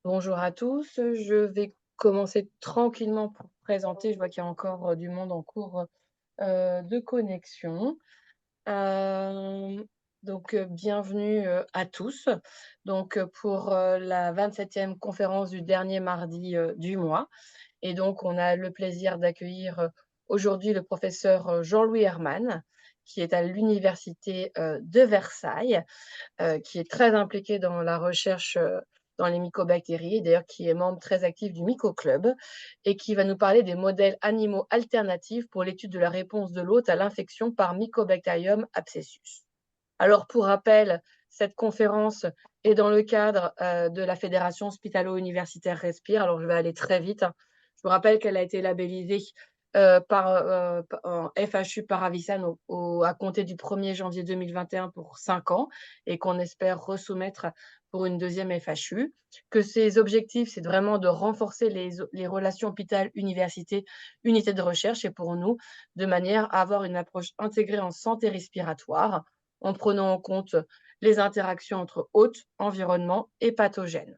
Bonjour à tous, je vais commencer tranquillement pour présenter. Je vois qu'il y a encore, du monde en cours, de connexion. Hem, Bienvenue, à tous. Pour, la 27e conférence du dernier mardi, du mois et donc on a le plaisir d'accueillir, aujourd'hui le professeur, Jean-Louis Hermann, qui est à l'université, de Versailles, qui est très impliqué dans la recherche, dans les mycobactéries, d'ailleurs qui est membre très actif du Myco Club et qui va nous parler des modèles animaux alternatifs pour l'étude de la réponse de l'hôte à l'infection par Mycobacterium abscessus. Alors pour rappel, cette conférence est dans le cadre, de la Fédération hospitalo-universitaire Respire. Alors je vais aller très vite, hein. Je vous rappelle qu'elle a été labellisée, en FHU Paravisan à compter du 1er janvier 2021 pour 5 ans et qu'on espère resoumettre pour une deuxième FHU. Que ses objectifs, c'est vraiment de renforcer les relations hôpital-université, unités de recherche et pour nous, de manière à avoir une approche intégrée en santé respiratoire en prenant en compte les interactions entre hôtes, environnement et pathogènes.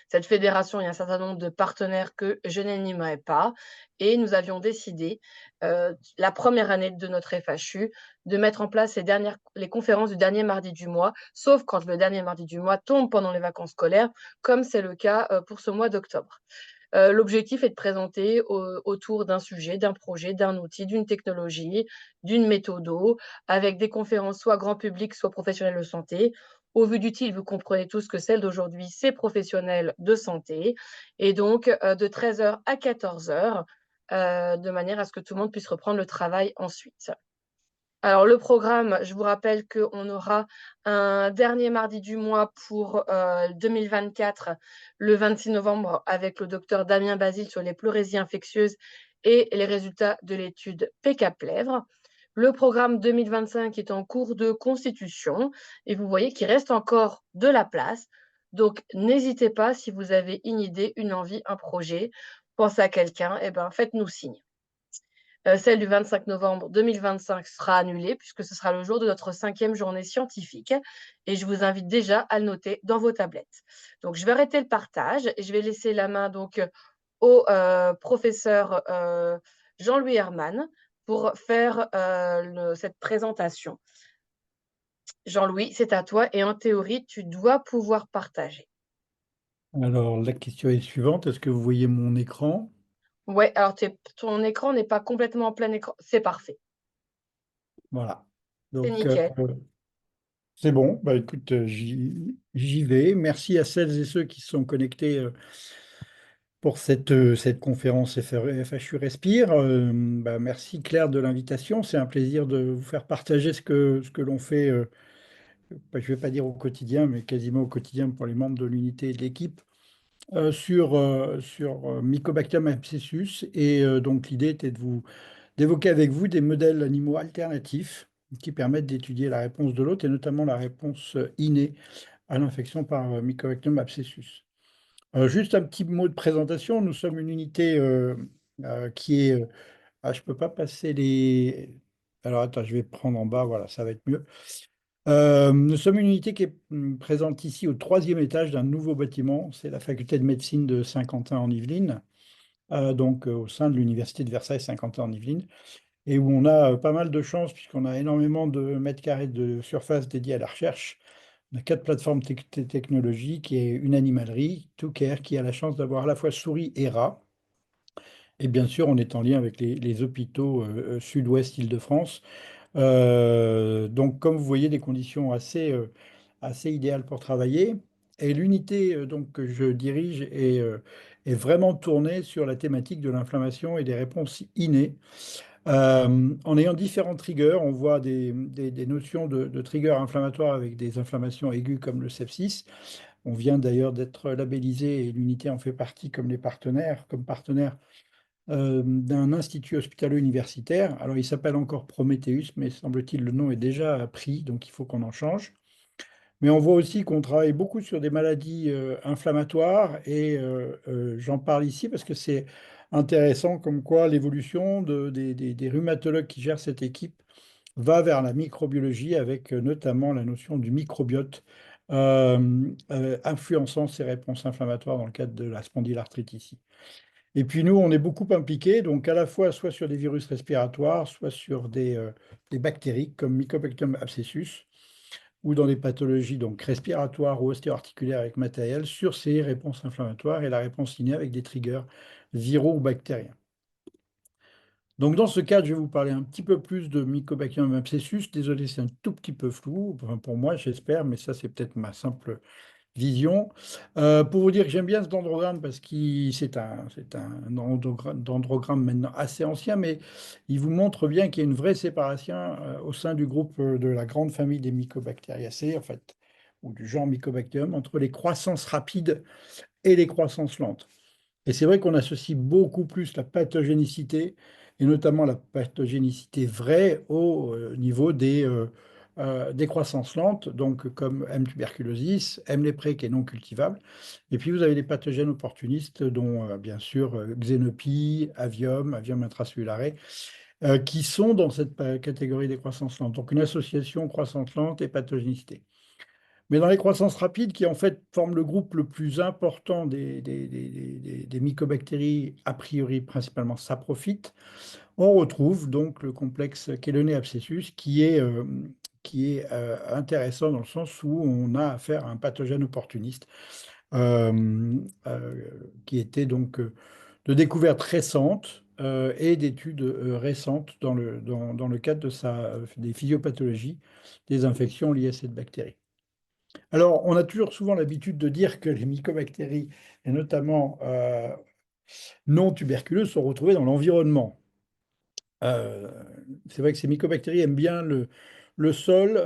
Cette fédération, il y a un certain nombre de partenaires que je n'énumérerai pas et nous avions décidé, la première année de notre FHU, de mettre en place les conférences du dernier mardi du mois, sauf quand le dernier mardi du mois tombe pendant les vacances scolaires, comme c'est le cas, pour ce mois d'octobre. L'objectif est de présenter autour d'un sujet, d'un projet, d'un outil, d'une technologie, d'une méthodo, avec des conférences soit grand public, soit professionnels de santé. Au vu du titre, vous comprenez tous que celle d'aujourd'hui, c'est professionnels de santé et donc de 13 heures à 14 heures, de manière à ce que tout le monde puisse reprendre le travail ensuite. Alors le programme, je vous rappelle qu'on aura un dernier mardi du mois pour, 2024, le 26 novembre, avec le docteur Damien Basile sur les pleurésies infectieuses et les résultats de l'étude PK-Plèvre. Le programme 2025 est en cours de constitution et vous voyez qu'il reste encore de la place. Donc n'hésitez pas si vous avez une idée, une envie, un projet, pensez à quelqu'un et ben, faites-nous signe. Celle du 25 novembre 2025 sera annulée puisque ce sera le jour de notre 5e journée scientifique et je vous invite déjà à le noter dans vos tablettes. Donc je vais arrêter le partage et je vais laisser la main donc, au, professeur, Jean-Louis Hermann pour faire, cette présentation. Jean-Louis, c'est à toi et en théorie, tu dois pouvoir partager. Alors, la question est suivante. Est-ce que vous voyez mon écran? Ouais, alors ton écran n'est pas complètement en plein écran. C'est parfait, Voilà. c'est Donc, nickel. c'est bon. Bah, écoute, j'y vais. Merci à celles et ceux qui se sont connectés pour cette conférence FHU Respire. Bah, merci Claire de l'invitation. C'est un plaisir de vous faire partager ce que l'on fait, bah, je ne vais pas dire au quotidien, mais quasiment au quotidien pour les membres de l'unité et de l'équipe, sur Mycobacterium abscessus. Et donc, l'idée était d'évoquer avec vous des modèles animaux alternatifs qui permettent d'étudier la réponse de l'hôte et notamment la réponse innée à l'infection par Mycobacterium abscessus. Juste un petit mot de présentation. Nous sommes une unité qui est... je ne peux pas passer les... Alors attends, je vais prendre en bas, voilà, ça va être mieux. Nous sommes une unité qui est présente ici au troisième étage d'un nouveau bâtiment. C'est la faculté de médecine de Saint-Quentin en Yvelines, au sein de l'université de Versailles-Saint-Quentin en Yvelines et où on a pas mal de chance puisqu'on a énormément de mètres carrés de surface dédiés à la recherche. On a 4 plateformes technologiques et une animalerie, TwoCare, qui a la chance d'avoir à la fois souris et rats. Et bien sûr, on est en lien avec les hôpitaux sud-ouest Île-de-France. Donc, comme vous voyez, des conditions assez idéales pour travailler. Et l'unité donc, que je dirige est vraiment tournée sur la thématique de l'inflammation et des réponses innées. En ayant différents triggers, on voit des notions de triggers inflammatoires avec des inflammations aiguës comme le sepsis. On vient d'ailleurs d'être labellisé et l'unité en fait partie comme partenaire d'un institut hospitalo-universitaire. Alors il s'appelle encore Prometheus, mais semble-t-il le nom est déjà pris, donc il faut qu'on en change. Mais on voit aussi qu'on travaille beaucoup sur des maladies inflammatoires et j'en parle ici parce que c'est intéressant comme quoi l'évolution des rhumatologues qui gèrent cette équipe va vers la microbiologie avec notamment la notion du microbiote influençant ces réponses inflammatoires dans le cadre de la spondylarthrite ici. Et puis nous, on est beaucoup impliqués, donc à la fois soit sur des virus respiratoires, soit sur des bactéries comme Mycobacterium abscessus, ou dans des pathologies donc respiratoires ou ostéo-articulaires avec matériel, sur ces réponses inflammatoires et la réponse innée avec des triggers viraux ou bactériens. Donc dans ce cadre, je vais vous parler un petit peu plus de Mycobacterium abscessus. Désolé, c'est un tout petit peu flou, enfin, pour moi, j'espère, mais ça, c'est peut-être ma simple vision. Pour vous dire que j'aime bien ce dendrogramme parce que c'est un dendrogramme maintenant assez ancien, mais il vous montre bien qu'il y a une vraie séparation au sein du groupe de la grande famille des Mycobacteriaceae, en fait, ou du genre Mycobacterium, entre les croissances rapides et les croissances lentes. Et c'est vrai qu'on associe beaucoup plus la pathogénicité, et notamment la pathogénicité vraie, au niveau des croissances lentes, donc comme M. tuberculosis, M. leprae qui est non cultivable. Et puis vous avez les pathogènes opportunistes, dont bien sûr Xenopie, Avium intracellulaire, qui sont dans cette catégorie des croissances lentes. Donc une association croissance lente et pathogénicité. Mais dans les croissances rapides, qui en fait forment le groupe le plus important des mycobactéries, a priori principalement saprophytes, on retrouve donc le complexe Cheloné abscessus qui est intéressant dans le sens où on a affaire à un pathogène opportuniste qui était donc de découvertes récentes et d'études récentes dans le cadre des physiopathologies des infections liées à cette bactérie. Alors, on a toujours souvent l'habitude de dire que les mycobactéries, et notamment non tuberculeuses, sont retrouvées dans l'environnement. Euh, c'est vrai que ces mycobactéries aiment bien le sol,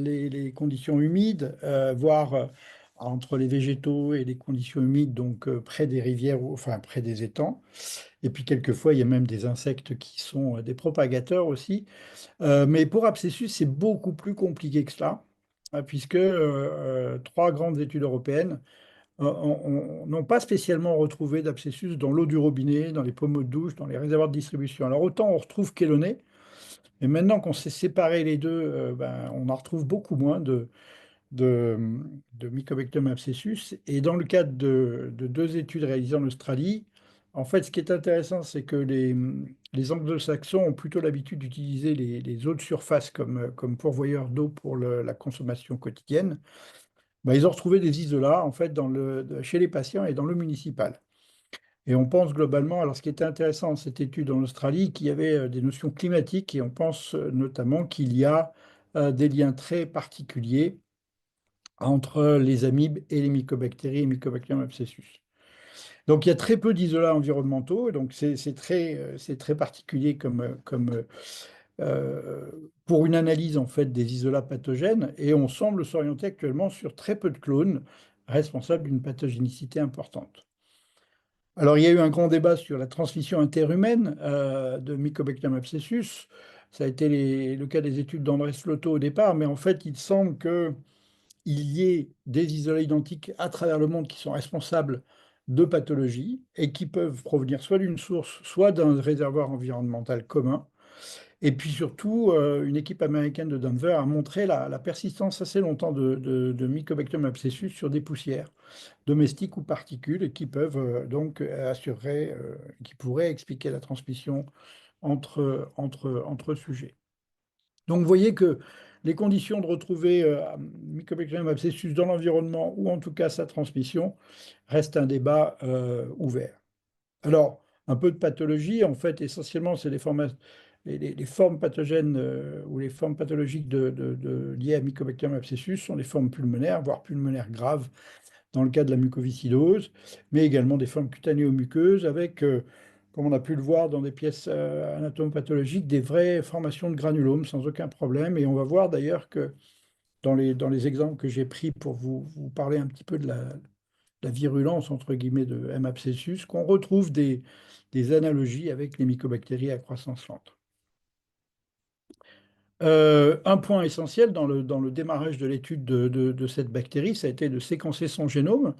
les conditions humides, voire entre les végétaux et les conditions humides, donc près des rivières, enfin près des étangs. Et puis quelquefois, il y a même des insectes qui sont des propagateurs aussi. Mais pour Abscessus, c'est beaucoup plus compliqué que cela, puisque trois grandes études européennes n'ont pas spécialement retrouvé d'abscessus dans l'eau du robinet, dans les pommeaux de douche, dans les réservoirs de distribution. Alors autant on retrouve chéloné, mais maintenant qu'on s'est séparé les deux, ben, on en retrouve beaucoup moins de, de Mycobacterium abscessus. Et dans le cadre de deux études réalisées en Australie, en fait, ce qui est intéressant, c'est que les anglo-saxons ont plutôt l'habitude d'utiliser les eaux de surface comme pourvoyeurs d'eau pour la consommation quotidienne. Ben, ils ont retrouvé des isolats, en fait, chez les patients et dans l'eau municipale. Et on pense globalement, alors ce qui était intéressant dans cette étude en Australie, qu'il y avait des notions climatiques et on pense notamment qu'il y a des liens très particuliers entre les amibes et les mycobactéries et Mycobacterium abscessus. Donc il y a très peu d'isolats environnementaux, donc c'est très particulier pour une analyse en fait des isolats pathogènes, et on semble s'orienter actuellement sur très peu de clones responsables d'une pathogénicité importante. Alors il y a eu un grand débat sur la transmission interhumaine de Mycobacterium abscessus. Ça a été le cas des études d'André Slotto au départ, mais en fait il semble que il y ait des isolats identiques à travers le monde qui sont responsables de pathologies et qui peuvent provenir soit d'une source, soit d'un réservoir environnemental commun. Et puis surtout, une équipe américaine de Denver a montré la persistance assez longtemps de Mycobacterium abscessus sur des poussières domestiques ou particules et qui peuvent donc assurer, qui pourraient expliquer la transmission entre sujets. Donc, vous voyez que les conditions de retrouver Mycobacterium abscessus dans l'environnement, ou en tout cas sa transmission, restent un débat ouvert. Alors, un peu de pathologie, en fait, essentiellement, c'est les formes pathogènes ou les formes pathologiques liées à Mycobacterium abscessus sont les formes pulmonaires, voire pulmonaires graves, dans le cas de la mucoviscidose, mais également des formes cutanéo-muqueuses avec, comme on a pu le voir dans des pièces anatomopathologiques, des vraies formations de granulomes sans aucun problème. Et on va voir d'ailleurs que dans les exemples que j'ai pris pour vous parler un petit peu de la virulence, entre guillemets, de M. abscessus, qu'on retrouve des analogies avec les mycobactéries à croissance lente. Un point essentiel dans le démarrage de l'étude de cette bactérie, ça a été de séquencer son génome.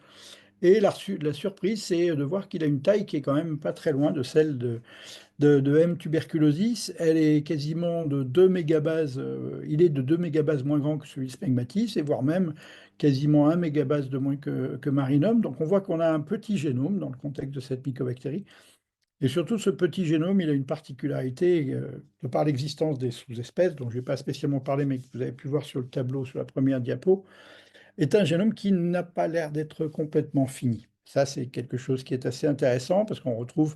Et la surprise, c'est de voir qu'il a une taille qui est quand même pas très loin de celle de M. tuberculosis. Elle est quasiment de 2 mégabases, il est de 2 mégabases moins grand que celui de Smegmatis, et voire même quasiment 1 mégabase de moins que Marinum. Donc on voit qu'on a un petit génome dans le contexte de cette mycobactérie. Et surtout, ce petit génome, il a une particularité, de par l'existence des sous-espèces, dont je ne vais pas spécialement parler, mais que vous avez pu voir sur le tableau sur la première diapo, est un génome qui n'a pas l'air d'être complètement fini. Ça, c'est quelque chose qui est assez intéressant parce qu'on retrouve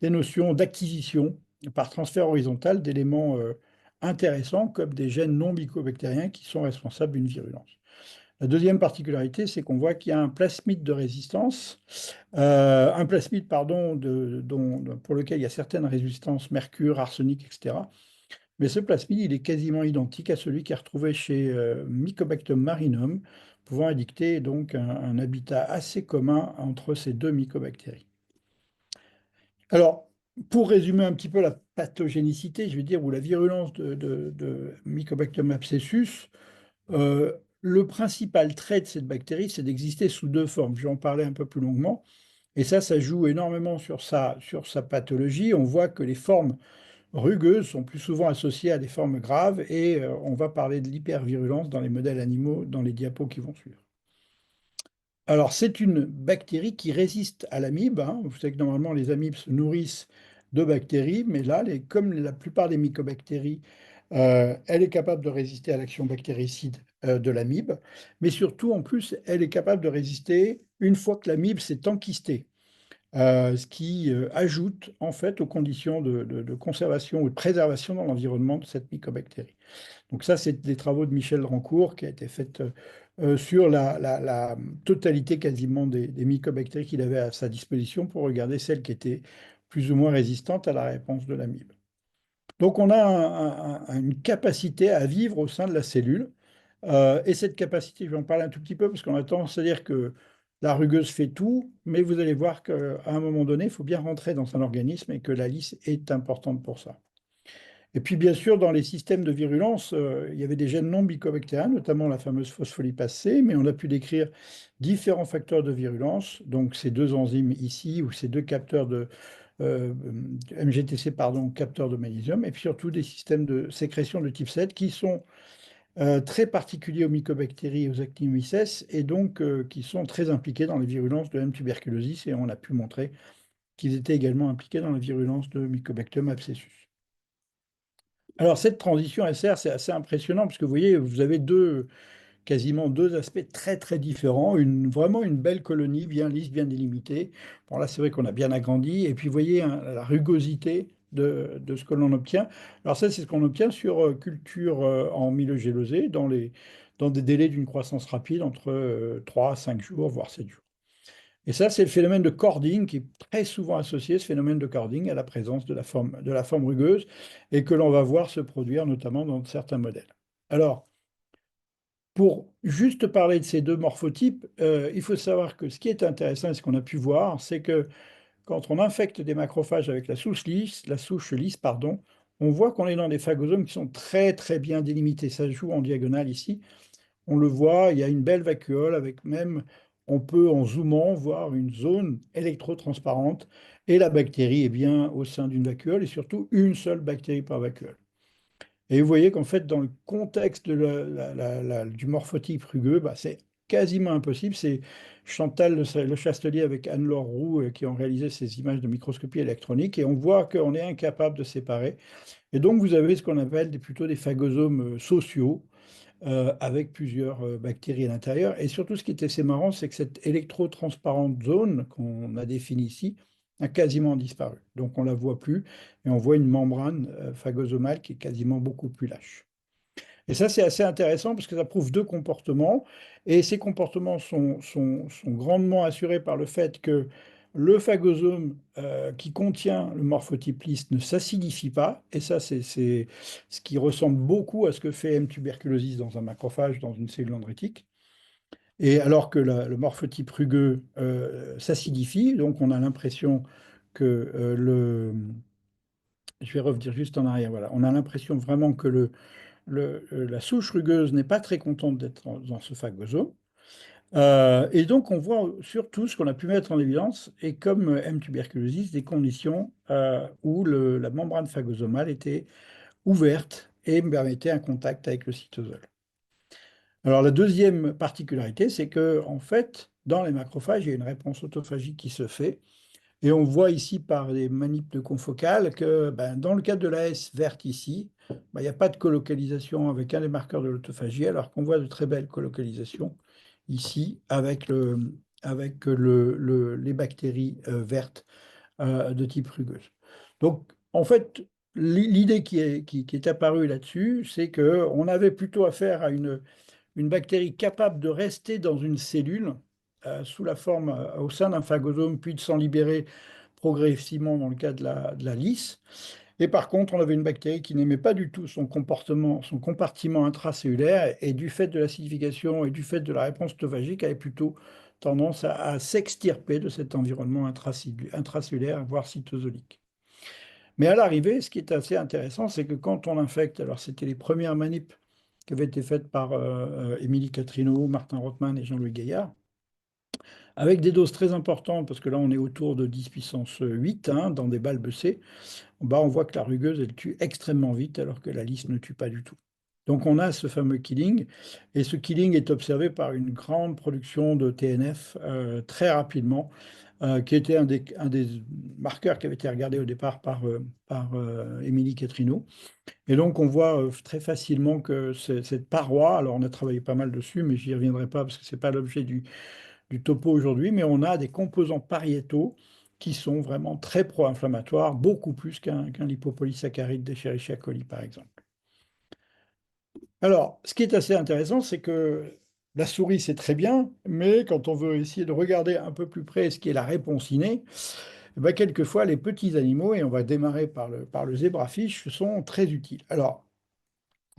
des notions d'acquisition par transfert horizontal d'éléments intéressants comme des gènes non mycobactériens qui sont responsables d'une virulence. La deuxième particularité, c'est qu'on voit qu'il y a un plasmide de résistance, un plasmide, pardon, pour lequel il y a certaines résistances, mercure, arsenic, etc. Mais ce plasmide, il est quasiment identique à celui qui est retrouvé chez Mycobacterium marinum, pouvant indiquer donc un habitat assez commun entre ces deux mycobactéries. Alors, pour résumer un petit peu la pathogénicité, je vais dire, ou la virulence de Mycobacterium abscessus, le principal trait de cette bactérie, c'est d'exister sous deux formes. Je vais en parler un peu plus longuement. Et ça joue énormément sur sa pathologie. On voit que les formes rugueuses sont plus souvent associées à des formes graves et on va parler de l'hypervirulence dans les modèles animaux dans les diapos qui vont suivre. Alors, c'est une bactérie qui résiste à l'amibe, hein. Vous savez que normalement, les amibes se nourrissent de bactéries, mais là, comme la plupart des mycobactéries, elle est capable de résister à l'action bactéricide de l'amibe, mais surtout, en plus, elle est capable de résister une fois que l'amibe s'est enquistée, ce qui ajoute en fait aux conditions de conservation ou de préservation dans l'environnement de cette mycobactérie. Donc ça, c'est des travaux de Michel Rancourt qui a été fait sur la totalité quasiment des mycobactéries qu'il avait à sa disposition pour regarder celles qui étaient plus ou moins résistantes à la réponse de l'amibe. Donc on a une capacité à vivre au sein de la cellule. Et cette capacité, je vais en parler un tout petit peu parce qu'on a tendance à dire que la rugueuse fait tout, mais vous allez voir qu'à un moment donné, il faut bien rentrer dans un organisme et que la lisse est importante pour ça. Et puis, bien sûr, dans les systèmes de virulence, il y avait des gènes non mycobactériens, notamment la fameuse phospholipase C, mais on a pu décrire différents facteurs de virulence, donc ces deux enzymes ici, ou ces deux capteurs de MGTC, pardon, capteurs de magnésium, et puis surtout des systèmes de sécrétion de type 7 qui sont très particuliers aux mycobactéries et aux actinomycètes, et donc qui sont très impliqués dans les virulences de M. tuberculosis, et on a pu montrer qu'ils étaient également impliqués dans la virulence de Mycobacterium abscessus. Alors, cette transition SR, c'est assez impressionnant parce que vous voyez, vous avez quasiment deux aspects très très différents. Vraiment une belle colonie, bien lisse, bien délimitée. Bon, là, c'est vrai qu'on a bien agrandi. Et puis, vous voyez hein, la rugosité de ce que l'on obtient. Alors, ça, c'est ce qu'on obtient sur culture en milieu gélosé, dans des délais d'une croissance rapide entre 3 à 5 jours, voire 7 jours. Et ça, c'est le phénomène de cording qui est très souvent associé, ce phénomène de cording, à la présence de la forme rugueuse et que l'on va voir se produire notamment dans certains modèles. Alors, pour juste parler de ces deux morphotypes, il faut savoir que ce qui est intéressant et ce qu'on a pu voir, c'est que quand on infecte des macrophages avec la souche lisse, pardon, on voit qu'on est dans des phagosomes qui sont très très bien délimités. Ça se joue en diagonale ici. On le voit, il y a une belle vacuole avec même, on peut en zoomant voir une zone électrotransparente et la bactérie est bien au sein d'une vacuole et surtout une seule bactérie par vacuole. Et vous voyez qu'en fait, dans le contexte du morphotype rugueux, bah, c'est quasiment impossible. C'est Chantal Le Chastelier avec Anne-Laure Roux qui ont réalisé ces images de microscopie électronique et on voit qu'on est incapable de séparer. Et donc, vous avez ce qu'on appelle plutôt des phagosomes sociaux avec plusieurs bactéries à l'intérieur. Et surtout, ce qui est assez marrant, c'est que cette électrotransparente zone qu'on a définie ici a quasiment disparu. Donc, on ne la voit plus et on voit une membrane phagosomale qui est quasiment beaucoup plus lâche. Et ça, c'est assez intéressant parce que ça prouve deux comportements. Et ces comportements sont grandement assurés par le fait que le phagosome qui contient le morphotype lisse ne s'acidifie pas. Et ça, c'est ce qui ressemble beaucoup à ce que fait M. tuberculosis dans un macrophage, dans une cellule dendritique. Et alors que le morphotype rugueux s'acidifie, donc on a l'impression que Je vais revenir juste en arrière. Voilà. On a l'impression vraiment que la souche rugueuse n'est pas très contente d'être dans ce phagosome. Et donc, on voit surtout ce qu'on a pu mettre en évidence, et comme M. tuberculosis, des conditions où la membrane phagosomale était ouverte et permettait un contact avec le cytosol. Alors la deuxième particularité, c'est que en fait, dans les macrophages, il y a une réponse autophagique qui se fait. Et on voit ici par les manips de confocale que dans le cas de la S verte ici, il n'y a pas de colocalisation avec un des marqueurs de l'autophagie, alors qu'on voit de très belles colocalisations ici avec les bactéries vertes de type rugueuse. Donc, en fait, l'idée qui est apparue là-dessus, c'est qu'on avait plutôt affaire à une bactérie capable de rester dans une cellule sous la forme au sein d'un phagosome, puis de s'en libérer progressivement dans le cas de la lisse. Et par contre, on avait une bactérie qui n'aimait pas du tout son comportement, son compartiment intracellulaire, et du fait de l'acidification et du fait de la réponse autophagique, avait plutôt tendance à s'extirper de cet environnement intracellulaire, voire cytosolique. Mais à l'arrivée, ce qui est assez intéressant, c'est que quand on infecte, alors c'était les premières manips qui avaient été faites par Émilie Catrino, Martin Rothman et Jean-Louis Gaillard, avec des doses très importantes, parce que là on est autour de 10 puissance 8 hein, dans des balles C, on voit que la rugueuse, elle tue extrêmement vite, alors que la lisse ne tue pas du tout. Donc on a ce fameux killing, et ce killing est observé par une grande production de TNF très rapidement, qui était un des marqueurs qui avait été regardé au départ par Émilie Catrino. Et donc, on voit très facilement que cette paroi, alors on a travaillé pas mal dessus, mais j'y reviendrai pas parce que c'est pas l'objet du topo aujourd'hui, mais on a des composants pariétaux qui sont vraiment très pro-inflammatoires, beaucoup plus qu'un lipopolysaccharide d'Escherichia coli, par exemple. Alors, ce qui est assez intéressant, c'est que la souris, c'est très bien, mais quand on veut essayer de regarder un peu plus près ce qui est la réponse innée, quelquefois, les petits animaux, et on va démarrer par le zébrafiche, sont très utiles. Alors,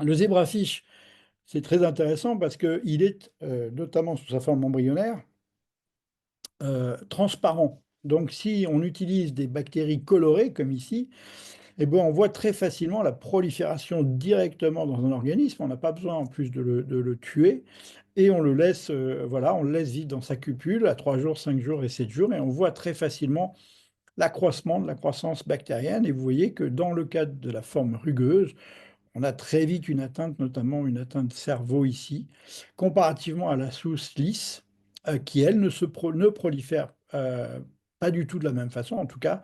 le zébrafiche, c'est très intéressant parce qu'il est, notamment sous sa forme embryonnaire, transparent. Donc, si on utilise des bactéries colorées, comme ici, on voit très facilement la prolifération directement dans un organisme. On n'a pas besoin en plus de le tuer. Et on le laisse, voilà, on le laisse vivre dans sa cupule à 3 jours, 5 jours et 7 jours. Et on voit très facilement l'accroissement de la croissance bactérienne. Et vous voyez que dans le cas de la forme rugueuse, on a très vite une atteinte, notamment une atteinte cerveau ici, comparativement à la souche lisse, qui, elle, ne prolifère pas du tout de la même façon, en tout cas,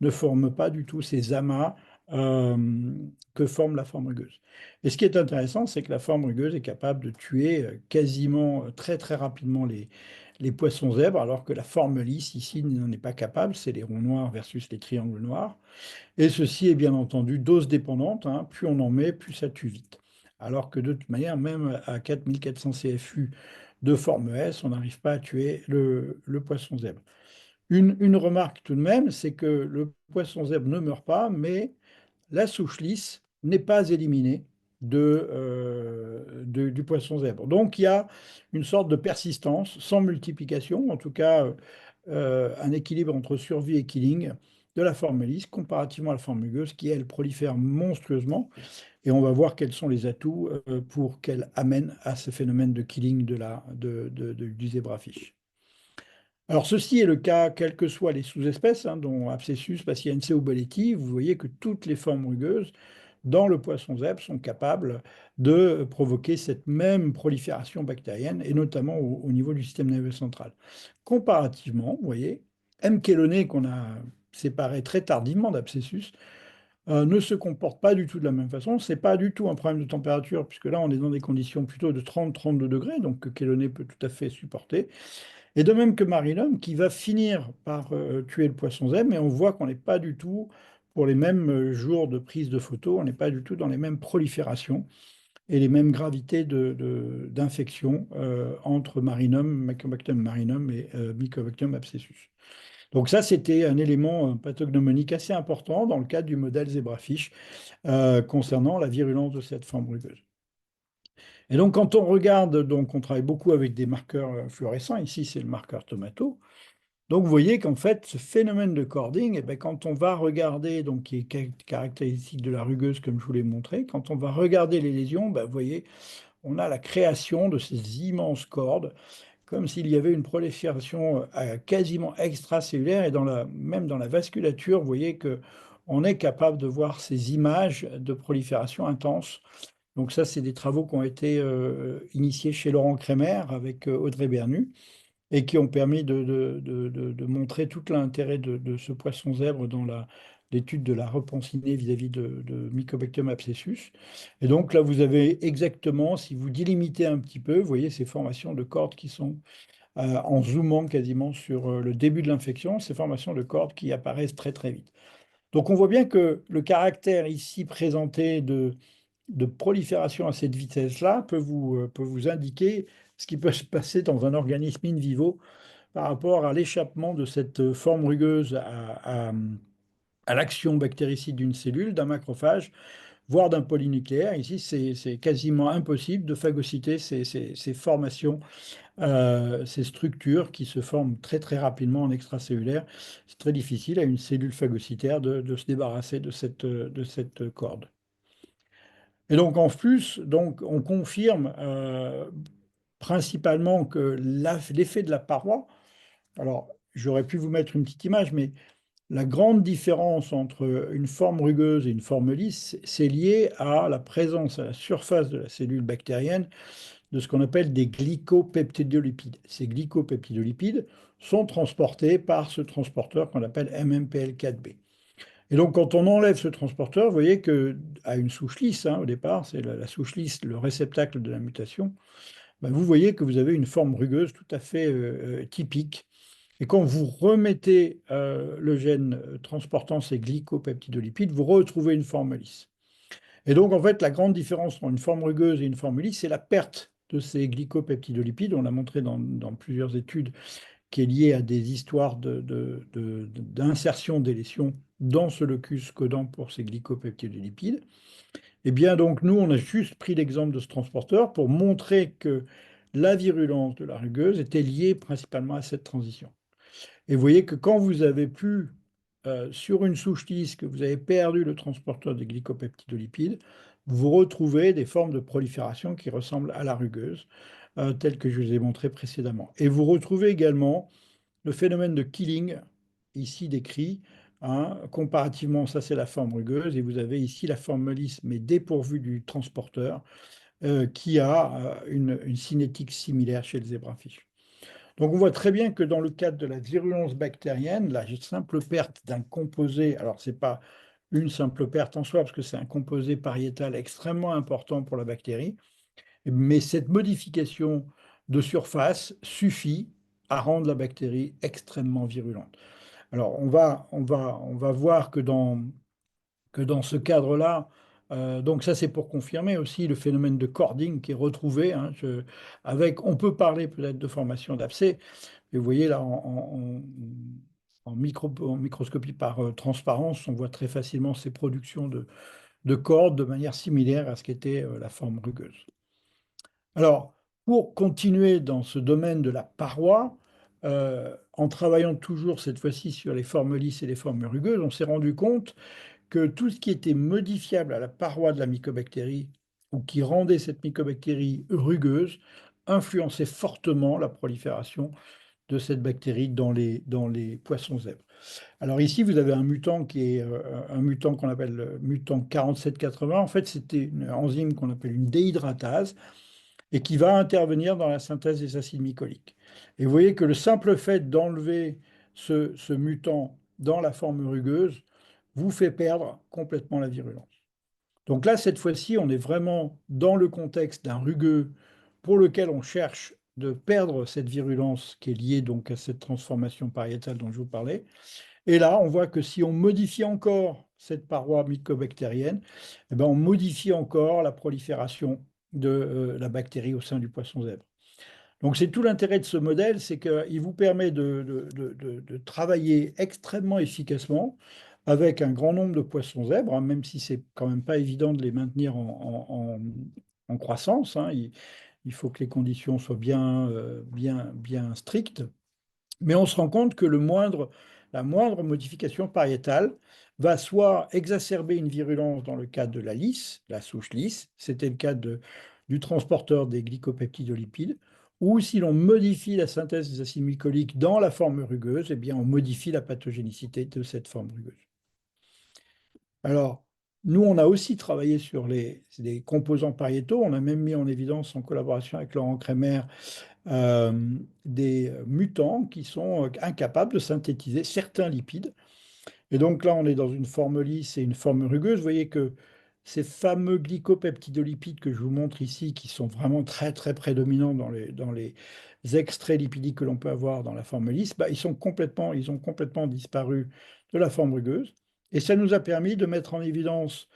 ne forme pas du tout ces amas que forme la forme rugueuse. Et ce qui est intéressant, c'est que la forme rugueuse est capable de tuer quasiment très très rapidement les poissons zèbres, alors que la forme lisse ici n'en est pas capable, c'est les ronds noirs versus les triangles noirs. Et ceci est bien entendu dose dépendante, hein, plus on en met, plus ça tue vite. Alors que de toute manière, même à 4400 CFU de forme S, on n'arrive pas à tuer le poisson zèbre. Une remarque tout de même, c'est que le poisson zèbre ne meurt pas, mais la souche lisse n'est pas éliminée du poisson zèbre. Donc il y a une sorte de persistance sans multiplication, en tout cas un équilibre entre survie et killing de la forme lisse comparativement à la forme rugueuse qui, elle, prolifère monstrueusement. Et on va voir quels sont les atouts pour qu'elle amène à ce phénomène de killing du zébrafiche. Alors, ceci est le cas, quelles que soient les sous-espèces, hein, dont Abscessus, Passiense ou Bolletti. Vous voyez que toutes les formes rugueuses dans le poisson zèbre sont capables de provoquer cette même prolifération bactérienne, et notamment au niveau du système nerveux central. Comparativement, vous voyez, M. cheloné, qu'on a séparé très tardivement d'Abscessus, ne se comporte pas du tout de la même façon. Ce n'est pas du tout un problème de température, puisque là, on est dans des conditions plutôt de 30-32 degrés, donc que cheloné peut tout à fait supporter. Et de même que Marinum, qui va finir par tuer le poisson zèbre, mais on voit qu'on n'est pas du tout, pour les mêmes jours de prise de photos, on n'est pas du tout dans les mêmes proliférations et les mêmes gravités d'infection entre Marinum, Mycobacterium marinum et Mycobacterium abscessus. Donc ça, c'était un élément pathognomonique assez important dans le cadre du modèle zébrafiche concernant la virulence de cette forme rugueuse. Et donc, quand on regarde, donc on travaille beaucoup avec des marqueurs fluorescents. Ici, c'est le marqueur tomato. Donc, vous voyez qu'en fait, ce phénomène de cording, quand on va regarder, donc qui est caractéristique de la rugueuse, comme je vous l'ai montré, quand on va regarder les lésions, vous voyez, on a la création de ces immenses cordes, comme s'il y avait une prolifération quasiment extracellulaire, et même dans la vasculature, vous voyez que on est capable de voir ces images de prolifération intense Donc ça, c'est des travaux qui ont été initiés chez Laurent Kremer avec Audrey Bernu et qui ont permis de montrer tout l'intérêt de ce poisson zèbre dans l'étude de la réponse innée vis-à-vis de Mycobacterium abscessus. Et donc là, vous avez exactement, si vous délimitez un petit peu, vous voyez ces formations de cordes qui sont en zoomant quasiment sur le début de l'infection, ces formations de cordes qui apparaissent très très vite. Donc on voit bien que le caractère ici présenté de prolifération à cette vitesse-là peut vous indiquer ce qui peut se passer dans un organisme in vivo par rapport à l'échappement de cette forme rugueuse à l'action bactéricide d'une cellule, d'un macrophage, voire d'un polynucléaire. Ici, c'est quasiment impossible de phagocyter ces formations, ces structures qui se forment très très rapidement en extracellulaire. C'est très difficile à une cellule phagocytaire de se débarrasser de cette corde. Et donc en plus, donc, on confirme principalement que l'effet de la paroi, alors j'aurais pu vous mettre une petite image, mais la grande différence entre une forme rugueuse et une forme lisse, c'est lié à la présence à la surface de la cellule bactérienne de ce qu'on appelle des glycopeptidolipides. Ces glycopeptidolipides sont transportés par ce transporteur qu'on appelle MMPL4B. Et donc, quand on enlève ce transporteur, vous voyez que à une souche lisse, hein, au départ, c'est la souche lisse, le réceptacle de la mutation, ben, vous voyez que vous avez une forme rugueuse tout à fait typique. Et quand vous remettez le gène transportant ces glycopeptidolipides, vous retrouvez une forme lisse. Et donc, en fait, la grande différence entre une forme rugueuse et une forme lisse, c'est la perte de ces glycopeptidolipides. On l'a montré dans plusieurs études, qui est liée à des histoires d'insertion des lésions dans ce locus codant pour ces glycopeptidolipides. Eh bien, donc, nous, on a juste pris l'exemple de ce transporteur pour montrer que la virulence de la rugueuse était liée principalement à cette transition. Et vous voyez que quand vous avez plus sur une souche lisse, que vous avez perdu le transporteur des glycopeptidolipides, vous retrouvez des formes de prolifération qui ressemblent à la rugueuse, telles que je vous ai montré précédemment. Et vous retrouvez également le phénomène de killing, ici décrit, hein, comparativement, ça c'est la forme rugueuse, et vous avez ici la forme lisse, mais dépourvue du transporteur, qui a une cinétique similaire chez le zébrafiche. Donc on voit très bien que dans le cadre de la virulence bactérienne, la simple perte d'un composé, alors ce n'est pas une simple perte en soi, parce que c'est un composé pariétal extrêmement important pour la bactérie, mais cette modification de surface suffit à rendre la bactérie extrêmement virulente. Alors on va voir que dans ce cadre-là, donc ça c'est pour confirmer aussi le phénomène de cording qui est retrouvé, hein, on peut parler peut-être de formation d'abcès, et vous voyez là, en microscopie par transparence, on voit très facilement ces productions de cordes de manière similaire à ce qu'était la forme rugueuse. Alors, pour continuer dans ce domaine de la paroi, en travaillant toujours cette fois-ci sur les formes lisses et les formes rugueuses, on s'est rendu compte que tout ce qui était modifiable à la paroi de la mycobactérie ou qui rendait cette mycobactérie rugueuse influençait fortement la prolifération de cette bactérie dans les poissons zèbres. Alors ici, vous avez un mutant qui est un mutant qu'on appelle le mutant 4780. En fait, c'était une enzyme qu'on appelle une déhydratase et qui va intervenir dans la synthèse des acides mycoliques. Et vous voyez que le simple fait d'enlever ce mutant dans la forme rugueuse vous fait perdre complètement la virulence. Donc là, cette fois-ci, on est vraiment dans le contexte d'un rugueux pour lequel on cherche de perdre cette virulence qui est liée donc à cette transformation pariétale dont je vous parlais. Et là, on voit que si on modifie encore cette paroi mycobactérienne, eh ben, on modifie encore la prolifération de la bactérie au sein du poisson zèbre. Donc c'est tout l'intérêt de ce modèle, c'est qu'il vous permet de travailler extrêmement efficacement avec un grand nombre de poissons zèbres, hein, même si c'est quand même pas évident de les maintenir en croissance, hein. Il faut que les conditions soient bien strictes. Mais on se rend compte que la moindre modification pariétale va soit exacerber une virulence dans le cas de la lisse, la souche lisse, c'était le cas du transporteur des glycopeptidolipides, ou si l'on modifie la synthèse des acides mycoliques dans la forme rugueuse, eh bien on modifie la pathogénicité de cette forme rugueuse. Alors, Nous, on a aussi travaillé sur les composants pariétaux. On a même mis en évidence, en collaboration avec Laurent Kremer, euh, des mutants qui sont incapables de synthétiser certains lipides. Et donc là, on est dans une forme lisse et une forme rugueuse. Vous voyez que ces fameux glycopeptidolipides que je vous montre ici, qui sont vraiment très, très prédominants dans les extraits lipidiques que l'on peut avoir dans la forme lisse, bah, ils ont complètement disparu de la forme rugueuse. Et ça nous a permis de mettre en évidence,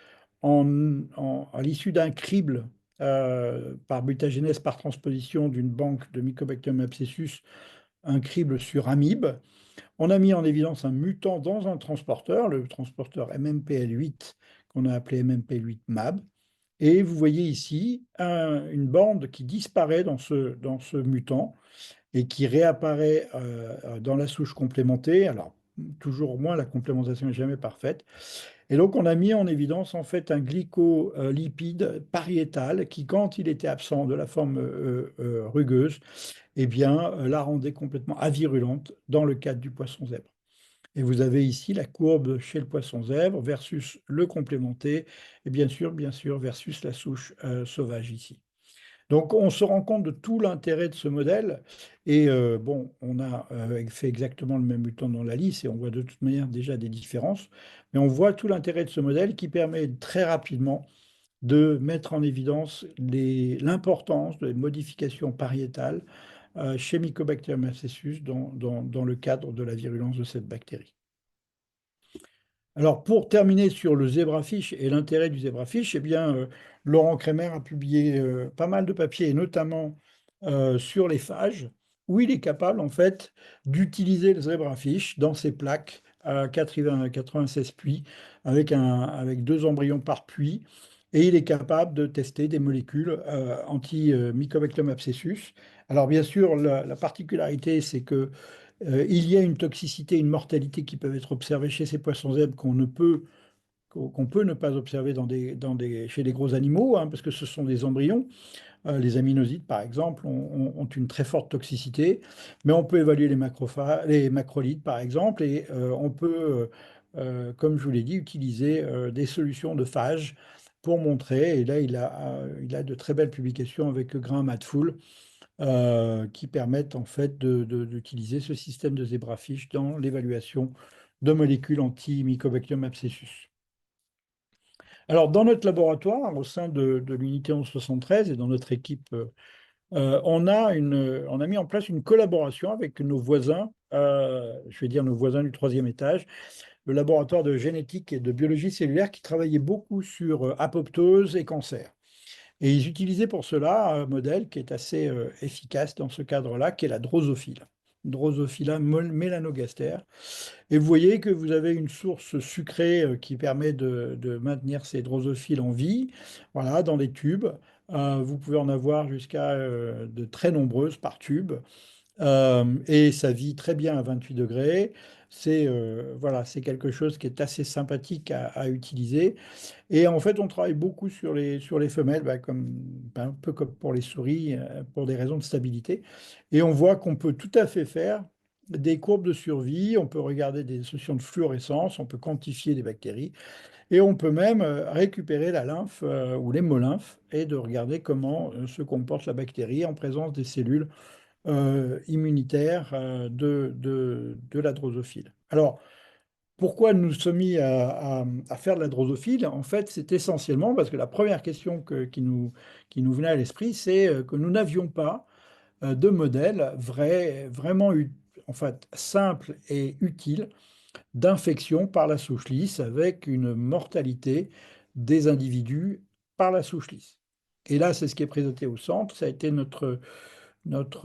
à l'issue d'un crible par mutagénèse par transposition d'une banque de Mycobacterium abscessus, un crible sur amibes, on a mis en évidence un mutant dans un transporteur, le transporteur MMPL8, qu'on a appelé MMPL8 MAB. Et vous voyez ici une bande qui disparaît dans ce mutant et qui réapparaît dans la souche complémentée. Alors, toujours au moins, la complémentation n'est jamais parfaite. Et donc, on a mis en évidence en fait un glycolipide pariétal qui, quand il était absent de la forme rugueuse, eh bien, la rendait complètement avirulente dans le cadre du poisson zèbre. Et vous avez ici la courbe chez le poisson zèbre versus le complémenté, et bien sûr, versus la souche sauvage ici. Donc, on se rend compte de tout l'intérêt de ce modèle. Et bon, on a fait exactement le même mutant dans la lisse et on voit de toute manière déjà des différences. Mais on voit tout l'intérêt de ce modèle qui permet très rapidement de mettre en évidence l'importance des modifications pariétales chez Mycobacterium abscessus dans le cadre de la virulence de cette bactérie. Alors, pour terminer sur le zébrafish et l'intérêt du zébrafish, eh bien, Laurent Kremer a publié pas mal de papiers, et notamment sur les phages, où il est capable, en fait, d'utiliser le zébrafish dans ses plaques à 96 puits, avec 2 embryons par puits, et il est capable de tester des molécules anti-Mycobacterium abscessus. Alors, bien sûr, la particularité, c'est que il y a une toxicité, une mortalité qui peuvent être observées chez ces poissons zèbres qu'on peut ne pas observer chez les gros animaux, hein, parce que ce sont des embryons. Les aminosides, par exemple, ont une très forte toxicité, mais on peut évaluer les macrolides, par exemple, et on peut, comme je vous l'ai dit, utiliser des solutions de phage pour montrer. Et là, il a de très belles publications avec Grain Matfull qui permettent en fait d'utiliser ce système de zébrafish dans l'évaluation de molécules anti-Mycobacterium abscessus. Alors, dans notre laboratoire, au sein de l'unité 1173 et dans notre équipe, on a mis en place une collaboration avec nos voisins, je vais dire nos voisins du troisième étage, le laboratoire de génétique et de biologie cellulaire qui travaillait beaucoup sur apoptose et cancer. Et ils utilisaient pour cela un modèle qui est assez efficace dans ce cadre-là, qui est la drosophile, Drosophila melanogaster. Et vous voyez que vous avez une source sucrée qui permet de maintenir ces drosophiles en vie, voilà, dans les tubes. Vous pouvez en avoir jusqu'à de très nombreuses par tube. Et ça vit très bien à 28 degrés. Voilà, c'est quelque chose qui est assez sympathique à utiliser. Et en fait, on travaille beaucoup sur les femelles, un peu comme pour les souris, pour des raisons de stabilité. Et on voit qu'on peut tout à fait faire des courbes de survie, on peut regarder des solutions de fluorescence, on peut quantifier des bactéries, et on peut même récupérer la lymphe ou l'hémolymphe et de regarder comment se comporte la bactérie en présence des cellules immunitaires de la drosophile. Alors, pourquoi nous sommes mis à faire de la drosophile? En fait, c'est essentiellement parce que la première question qui nous venait à l'esprit, c'est que nous n'avions pas de modèle vraiment en fait, simple et utile d'infection par la souche lisse avec une mortalité des individus par la souche lisse. Et là, c'est ce qui est présenté au centre. Ça a été notre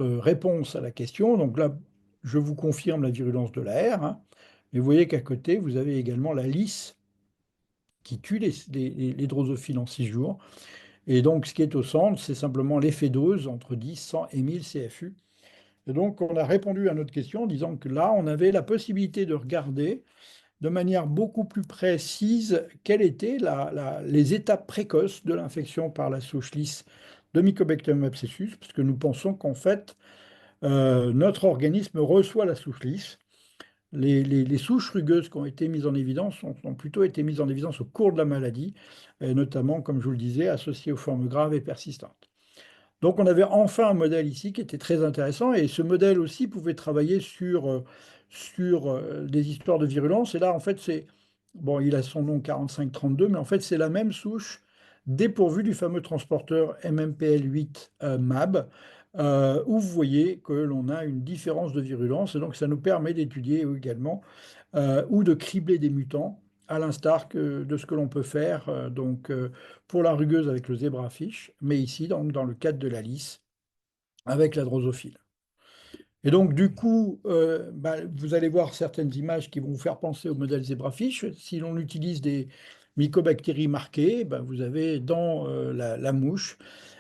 réponse à la question. Donc là, je vous confirme la virulence de la R, hein, mais vous voyez qu'à côté, vous avez également la lisse qui tue les drosophiles en 6 jours. Et donc, ce qui est au centre, c'est simplement l'effet dose entre 10, 100 et 1000 CFU. Et donc, on a répondu à notre question en disant que là, on avait la possibilité de regarder de manière beaucoup plus précise quelles étaient les étapes précoces de l'infection par la souche lisse de Mycobacterium abscessus, parce que nous pensons qu'en fait, notre organisme reçoit la souche lisse les souches rugueuses qui ont été mises en évidence ont plutôt été mises en évidence au cours de la maladie, et notamment, comme je vous le disais, associées aux formes graves et persistantes. Donc on avait enfin un modèle ici qui était très intéressant et ce modèle aussi pouvait travailler sur des histoires de virulence. Et là, en fait, bon, il a son nom 4532, mais en fait, c'est la même souche dépourvue du fameux transporteur MMPL8 MAB, où vous voyez que l'on a une différence de virulence. Et donc, ça nous permet d'étudier également ou de cribler des mutants, à l'instar de ce que l'on peut faire pour la rugueuse avec le zébrafiche, mais ici, dans le cadre de la lisse, avec la drosophile. Et donc, du coup, vous allez voir certaines images qui vont vous faire penser au modèle zébrafiche. Si l'on utilise des mycobactéries marquées, vous avez dans la mouche.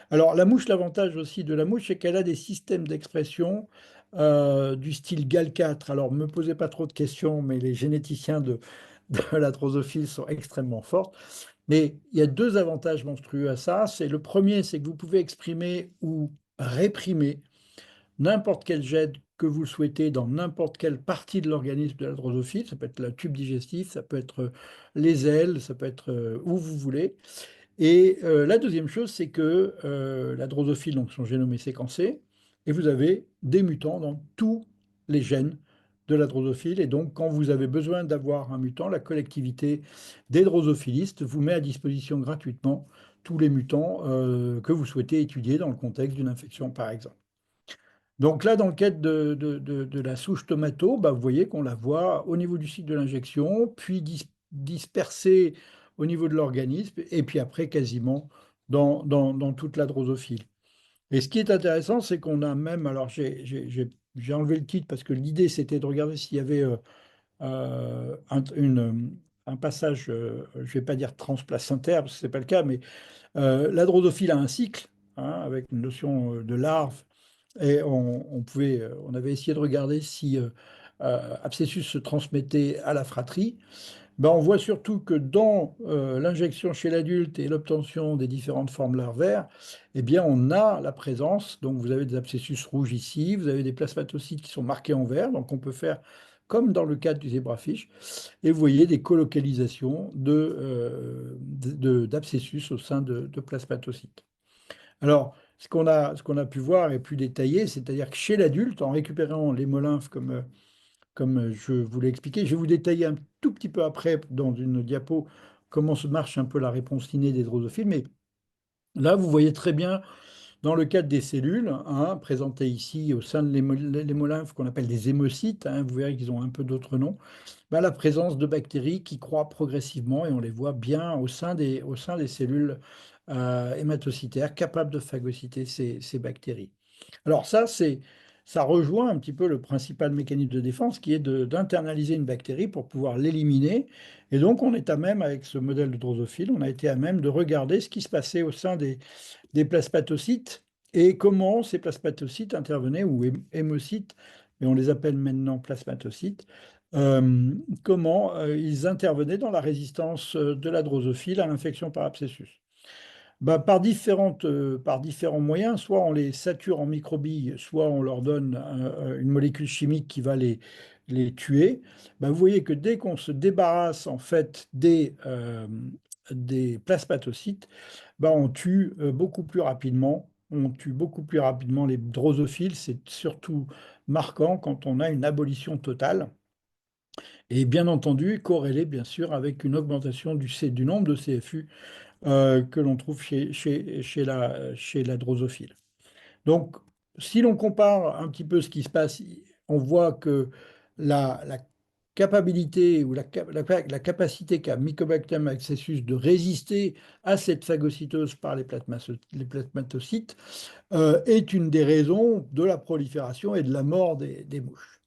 Alors, la mouche, l'avantage aussi de la mouche, c'est qu'elle a des systèmes d'expression du style GAL4. Alors, ne me posez pas trop de questions, mais les généticiens de la drosophile sont extrêmement forts. Mais il y a deux avantages monstrueux à ça. C'est le premier, c'est que vous pouvez exprimer ou réprimer n'importe quel gène que vous le souhaitez dans n'importe quelle partie de l'organisme de la drosophile. Ça peut être le tube digestif, ça peut être les ailes, ça peut être où vous voulez. Et la deuxième chose, c'est que la drosophile, donc son génome est séquencé, et vous avez des mutants dans tous les gènes de la drosophile. Et donc, quand vous avez besoin d'avoir un mutant, la collectivité des drosophilistes vous met à disposition gratuitement tous les mutants que vous souhaitez étudier dans le contexte d'une infection, par exemple. Donc là, dans le cadre de la souche tomato, vous voyez qu'on la voit au niveau du site de l'injection, puis dispersée au niveau de l'organisme, et puis après quasiment dans toute la drosophile. Et ce qui est intéressant, c'est qu'on a même, alors j'ai enlevé le titre parce que l'idée c'était de regarder s'il y avait un passage, je ne vais pas dire transplacentaire, parce que ce n'est pas le cas, mais la drosophile a un cycle, hein, avec une notion de larve. Et on avait essayé de regarder si abscessus se transmettait à la fratrie. On voit surtout que dans l'injection chez l'adulte et l'obtention des différentes formes larvaires, eh bien, on a la présence. Donc, vous avez des abscessus rouges ici, vous avez des plasmatocytes qui sont marqués en vert. Donc, on peut faire comme dans le cadre du zébrafiche. Et vous voyez des colocalisations d'abscessus au sein de plasmatocytes. Alors, ce qu'on a pu voir et pu détailler, c'est-à-dire que chez l'adulte, en récupérant l'hémolymphe comme je vous l'ai expliqué, je vais vous détailler un tout petit peu après dans une diapo comment se marche un peu la réponse innée des drosophiles. Mais là, vous voyez très bien dans le cadre des cellules, hein, présentées ici au sein de l'hémolymphe qu'on appelle des hémocytes, hein, vous verrez qu'ils ont un peu d'autres noms, la présence de bactéries qui croît progressivement et on les voit bien au sein des cellules hématocytaires capables de phagocyter ces bactéries. Alors ça rejoint un petit peu le principal mécanisme de défense qui est d'internaliser une bactérie pour pouvoir l'éliminer. Et donc on est à même, avec ce modèle de drosophile, on a été à même de regarder ce qui se passait au sein des plasmatocytes et comment ces plasmatocytes intervenaient, ou hémocytes, mais on les appelle maintenant plasmatocytes, comment ils intervenaient dans la résistance de la drosophile à l'infection par abscessus. Par différents moyens, soit on les sature en microbilles, soit on leur donne une molécule chimique qui va les tuer. Vous voyez que dès qu'on se débarrasse en fait des plasmatocytes, on tue beaucoup plus rapidement. On tue beaucoup plus rapidement les drosophiles. C'est surtout marquant quand on a une abolition totale. Et bien entendu, corrélé bien sûr avec une augmentation du nombre de CFU que l'on trouve chez la drosophile. Donc, si l'on compare un petit peu ce qui se passe, on voit que la capacité ou la capacité qu'a Mycobacterium abscessus de résister à cette phagocytose par les plasmatocytes est une des raisons de la prolifération et de la mort des mouches.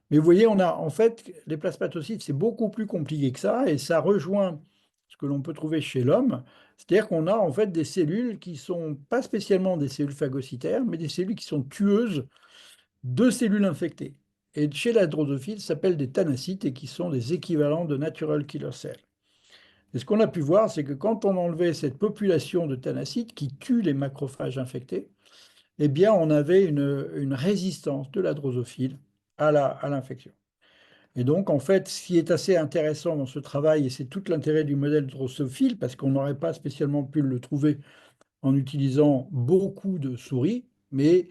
Mais vous voyez, on a en fait les plasmatocytes, c'est beaucoup plus compliqué que ça, et ça rejoint ce que l'on peut trouver chez l'homme, c'est-à-dire qu'on a en fait des cellules qui sont pas spécialement des cellules phagocytaires, mais des cellules qui sont tueuses de cellules infectées. Et chez la drosophile, ça s'appelle des thanacytes et qui sont des équivalents de natural killer cells. Et ce qu'on a pu voir, c'est que quand on enlevait cette population de thanacytes qui tue les macrophages infectés, eh bien, on avait une résistance de la drosophile à l'infection. Et donc, en fait, ce qui est assez intéressant dans ce travail, et c'est tout l'intérêt du modèle drosophile, parce qu'on n'aurait pas spécialement pu le trouver en utilisant beaucoup de souris, mais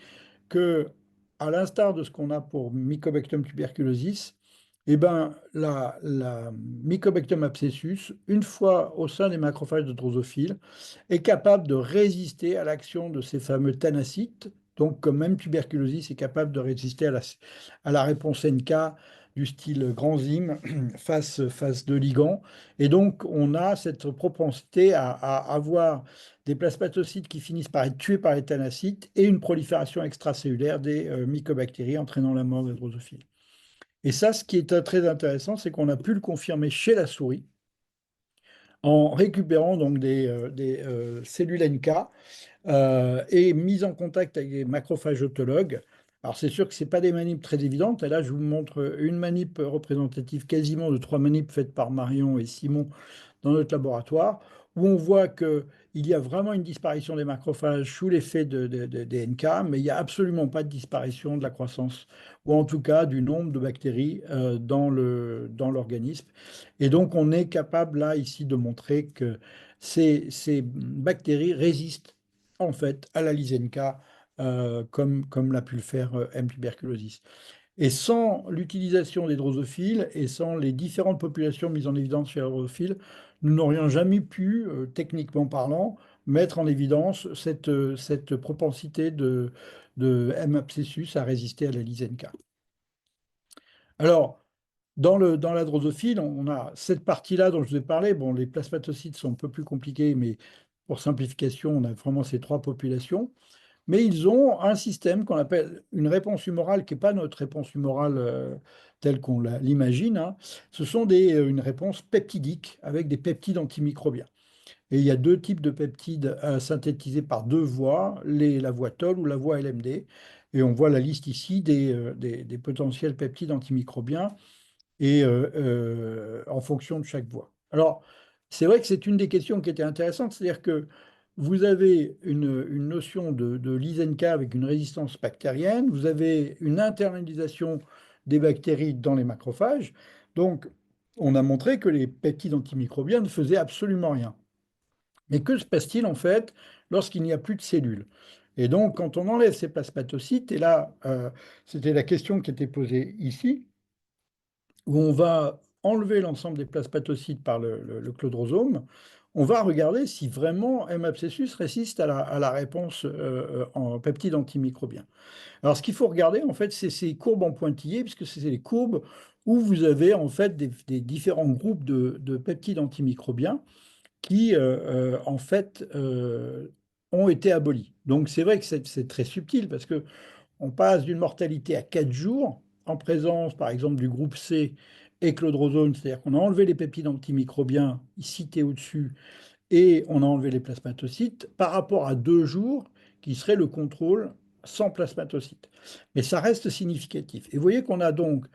que, à l'instar de ce qu'on a pour Mycobacterium tuberculosis, eh ben, la Mycobacterium abscessus, une fois au sein des macrophages de drosophiles, est capable de résister à l'action de ces fameux thanacites. Donc, comme même tuberculosis est capable de résister à la réponse NK du style granzyme face de ligand. Et donc, on a cette propensité à avoir des plasmatocytes qui finissent par être tués par les thanacites et une prolifération extracellulaire des mycobactéries entraînant la mort des drosophiles. Et ça, ce qui est très intéressant, c'est qu'on a pu le confirmer chez la souris en récupérant donc des cellules NK et mise en contact avec des macrophages autologues. Alors c'est sûr que ce pas des manips très évidentes. Et là, je vous montre une manip représentative quasiment de 3 manips faites par Marion et Simon dans notre laboratoire, où on voit qu'il y a vraiment une disparition des macrophages sous l'effet des NK, mais il n'y a absolument pas de disparition de la croissance, ou en tout cas du nombre de bactéries dans l'organisme. Et donc on est capable là, ici, de montrer que ces bactéries résistent en fait à la lyse NK, comme l'a pu le faire M. tuberculosis. Et sans l'utilisation des drosophiles et sans les différentes populations mises en évidence chez les drosophiles, nous n'aurions jamais pu, techniquement parlant, mettre en évidence cette propensité de M. abscessus à résister à la lyse NK. Alors, dans la drosophile, on a cette partie-là dont je vous ai parlé. Bon, les plasmatocytes sont un peu plus compliqués, mais pour simplification, on a vraiment ces trois populations. Mais ils ont un système qu'on appelle une réponse humorale, qui n'est pas notre réponse humorale telle qu'on l'imagine, hein. Ce sont une réponse peptidique avec des peptides antimicrobiens. Et il y a deux types de peptides synthétisés par deux voies, la voie Toll ou la voie LMD. Et on voit la liste ici des potentiels peptides antimicrobiens et en fonction de chaque voie. Alors, c'est vrai que c'est une des questions qui était intéressante, c'est-à-dire que vous avez une notion de l'ISNK avec une résistance bactérienne, vous avez une internalisation des bactéries dans les macrophages. Donc, on a montré que les peptides antimicrobiens ne faisaient absolument rien. Mais que se passe-t-il en fait lorsqu'il n'y a plus de cellules? Et donc, quand on enlève ces plasmatocytes, et là, c'était la question qui était posée ici, où on va enlever l'ensemble des plasmatocytes par le clodrosome, on va regarder si vraiment M. abscessus résiste à la réponse en peptides antimicrobiens. Alors, ce qu'il faut regarder, en fait, c'est ces courbes en pointillés, puisque c'est les courbes où vous avez en fait des différents groupes de peptides antimicrobiens qui, en fait, ont été abolis. Donc, c'est vrai que c'est très subtil, parce que on passe d'une mortalité à 4 jours en présence, par exemple, du groupe C et clodrosone, c'est-à-dire qu'on a enlevé les peptides antimicrobiens cités au-dessus et on a enlevé les plasmatocytes, par rapport à 2 jours qui serait le contrôle sans plasmatocytes. Mais ça reste significatif. Et vous voyez qu'on a donc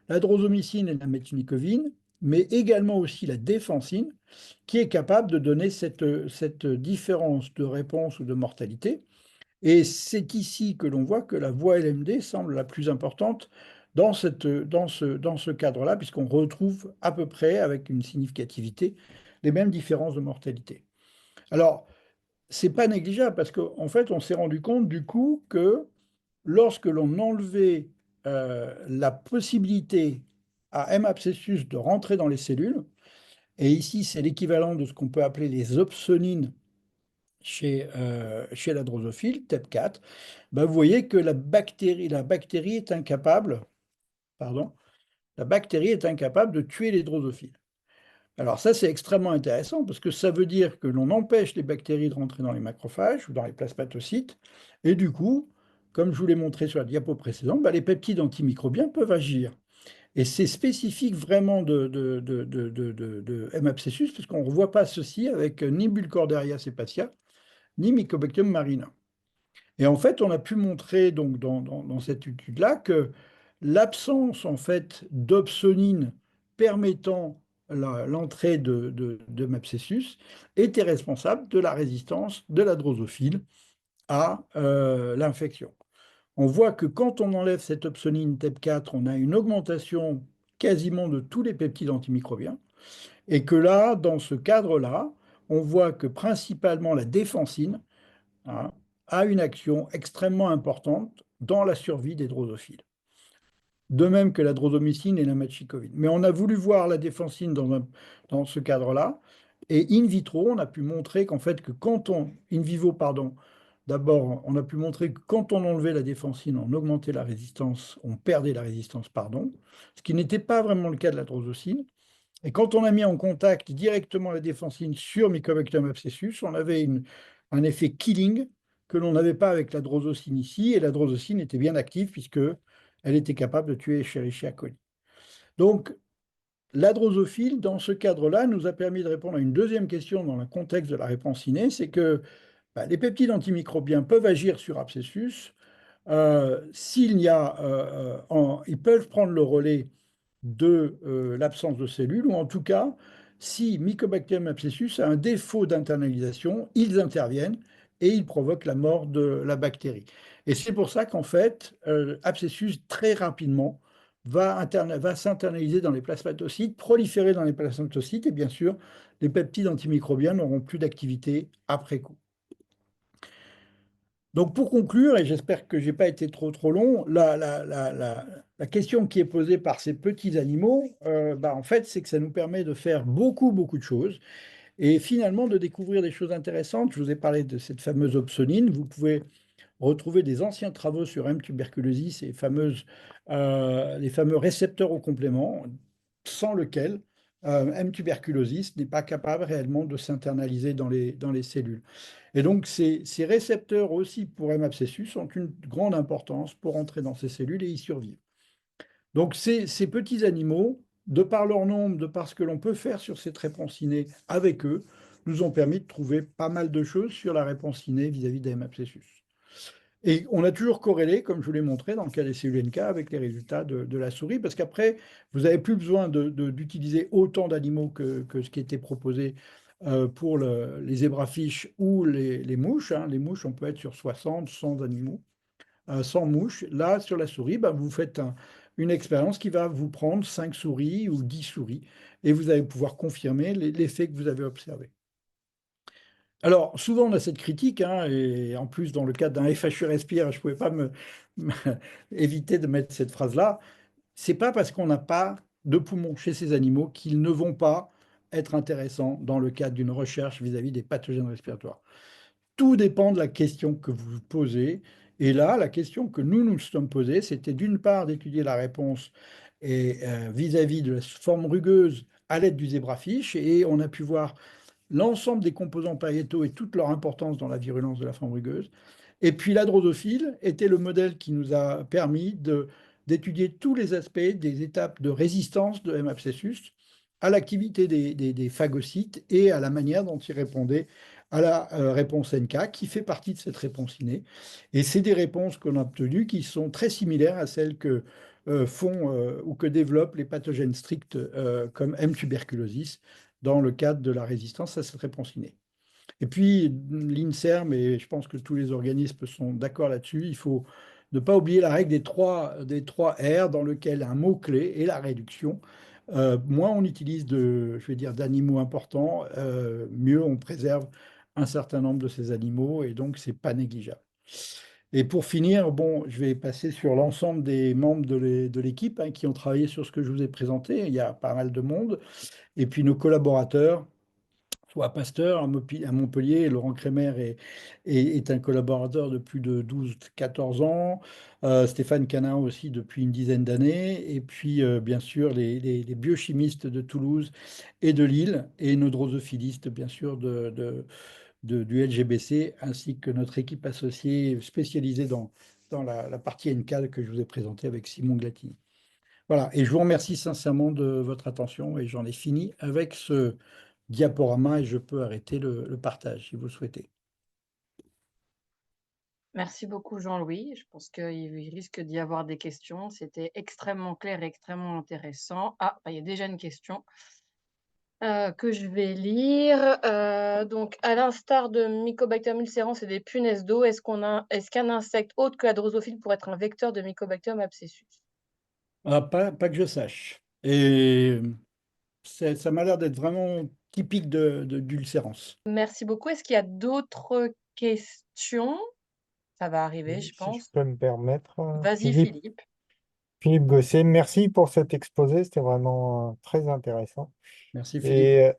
la drosomycine et la méthunicovine, mais également aussi la défensine, qui est capable de donner cette différence de réponse ou de mortalité. Et c'est ici que l'on voit que la voie LMD semble la plus importante dans ce cadre-là, puisqu'on retrouve à peu près, avec une significativité, les mêmes différences de mortalité. Alors, c'est pas négligeable, parce qu'en fait, on s'est rendu compte du coup que lorsque l'on enlevait la possibilité à M. abscessus de rentrer dans les cellules, et ici c'est l'équivalent de ce qu'on peut appeler les opsonines chez la drosophile, TEP4, ben vous voyez que la bactérie est incapable, pardon, la bactérie est incapable de tuer les drosophiles. Alors ça, c'est extrêmement intéressant, parce que ça veut dire que l'on empêche les bactéries de rentrer dans les macrophages ou dans les plasmatocytes, et du coup, comme je vous l'ai montré sur la diapo précédente, ben les peptides antimicrobiens peuvent agir. Et c'est spécifique vraiment de M. abscessus, parce qu'on ne revoit pas ceci avec ni Burkholderia cepacia, ni Mycobacterium marina. Et en fait, on a pu montrer donc dans cette étude-là que l'absence en fait d'opsonine permettant l'entrée de Mabscessus était responsable de la résistance de la drosophile à l'infection. On voit que quand on enlève cette opsonine TEP4, on a une augmentation quasiment de tous les peptides antimicrobiens, et que là, dans ce cadre-là, on voit que principalement la défensine, hein, a une action extrêmement importante dans la survie des drosophiles. De même que la drosomycine et la methicillin. Mais on a voulu voir la défensine dans ce cadre-là, et in vitro, on a pu montrer qu'en fait, in vivo, pardon, d'abord, on a pu montrer que quand on enlevait la défensine, on augmentait la résistance, on perdait la résistance, pardon, ce qui n'était pas vraiment le cas de la drosocine. Et quand on a mis en contact directement la défensine sur Mycobacterium abscessus, on avait un effet killing que l'on n'avait pas avec la drosocine ici, et la drosocine était bien active puisque elle était capable de tuer Escherichia coli. Donc, la drosophile, dans ce cadre-là, nous a permis de répondre à une deuxième question dans le contexte de la réponse innée, c'est que les peptides antimicrobiens peuvent agir sur abscessus. Ils peuvent prendre le relais de l'absence de cellules, ou en tout cas, si Mycobacterium abscessus a un défaut d'internalisation, ils interviennent et ils provoquent la mort de la bactérie. Et c'est pour ça qu'en fait, abscessus, très rapidement, va s'internaliser dans les plasmatocytes, proliférer dans les plasmatocytes, et bien sûr, les peptides antimicrobiens n'auront plus d'activité après coup. Donc pour conclure, et j'espère que je n'ai pas été trop long, la question qui est posée par ces petits animaux, en fait, c'est que ça nous permet de faire beaucoup de choses et finalement de découvrir des choses intéressantes. Je vous ai parlé de cette fameuse opsonine. Vous pouvez retrouver des anciens travaux sur M. tuberculosis et les fameux récepteurs au complément, sans lequel M. tuberculosis n'est pas capable réellement de s'internaliser dans les cellules. Et donc, ces récepteurs aussi pour M. abscessus ont une grande importance pour entrer dans ces cellules et y survivre. Donc, ces petits animaux, de par leur nombre, de par ce que l'on peut faire sur cette réponse innée avec eux, nous ont permis de trouver pas mal de choses sur la réponse innée vis-à-vis des M. abscessus. Et on a toujours corrélé, comme je vous l'ai montré dans le cas des cellules NK, avec les résultats de la souris, parce qu'après, vous n'avez plus besoin d'utiliser autant d'animaux que ce qui était proposé pour les zébrafiches ou les mouches. Hein. Les mouches, on peut être sur 60, 100 animaux, 100 mouches. Là, sur la souris, vous faites une expérience qui va vous prendre 5 souris ou 10 souris, et vous allez pouvoir confirmer l'effet que vous avez observé. Alors, souvent, on a cette critique, hein, et en plus, dans le cadre d'un FHU Respire, je ne pouvais pas éviter de mettre cette phrase-là. C'est pas parce qu'on n'a pas de poumons chez ces animaux qu'ils ne vont pas être intéressants dans le cadre d'une recherche vis-à-vis des pathogènes respiratoires. Tout dépend de la question que vous vous posez. Et là, la question que nous sommes posée, c'était d'une part d'étudier la réponse vis-à-vis de la forme rugueuse à l'aide du zébrafiche, et on a pu voir l'ensemble des composants pariétaux et toute leur importance dans la virulence de la forme rugueuse. Et puis la drosophile était le modèle qui nous a permis d'étudier tous les aspects des étapes de résistance de M. abscessus à l'activité des phagocytes et à la manière dont ils répondaient à la réponse NK, qui fait partie de cette réponse innée. Et c'est des réponses qu'on a obtenues qui sont très similaires à celles que font ou que développent les pathogènes stricts comme M. tuberculosis, dans le cadre de la résistance à cette réponse innée. Et puis, l'INSERM, et je pense que tous les organismes sont d'accord là-dessus, il faut ne pas oublier la règle des trois R, dans lequel un mot-clé est la réduction. Moins on utilise d'animaux importants, mieux on préserve un certain nombre de ces animaux, et donc c'est pas négligeable. Et pour finir, bon, je vais passer sur l'ensemble des membres de l'équipe hein, qui ont travaillé sur ce que je vous ai présenté. Il y a pas mal de monde. Et puis nos collaborateurs, soit à Pasteur, à Montpellier, Laurent Crémer est un collaborateur de plus de 12-14 ans, Stéphane Canin aussi depuis une dizaine d'années, et puis bien sûr les biochimistes de Toulouse et de Lille, et nos drosophilistes bien sûr du LGBC, ainsi que notre équipe associée spécialisée dans la partie NCAL que je vous ai présentée avec Simon Glatini. Voilà, et je vous remercie sincèrement de votre attention, et j'en ai fini avec ce diaporama, et je peux arrêter le partage si vous le souhaitez. Merci beaucoup Jean-Louis. Je pense qu'il risque d'y avoir des questions. C'était extrêmement clair et extrêmement intéressant. Ah, il y a déjà une question que je vais lire. Donc, à l'instar de Mycobacterium ulcerans et des punaises d'eau, est-ce qu'un insecte autre que la drosophile pourrait être un vecteur de Mycobacterium abscessus? Ah, pas que je sache. Et ça m'a l'air d'être vraiment typique d'ulcérance. Merci beaucoup. Est-ce qu'il y a d'autres questions? Ça va arriver, Oui, je si je pense. peux me permettre, Vas-y, Philippe. Philippe Gosset, merci pour cet exposé, c'était vraiment très intéressant. Merci Philippe. Et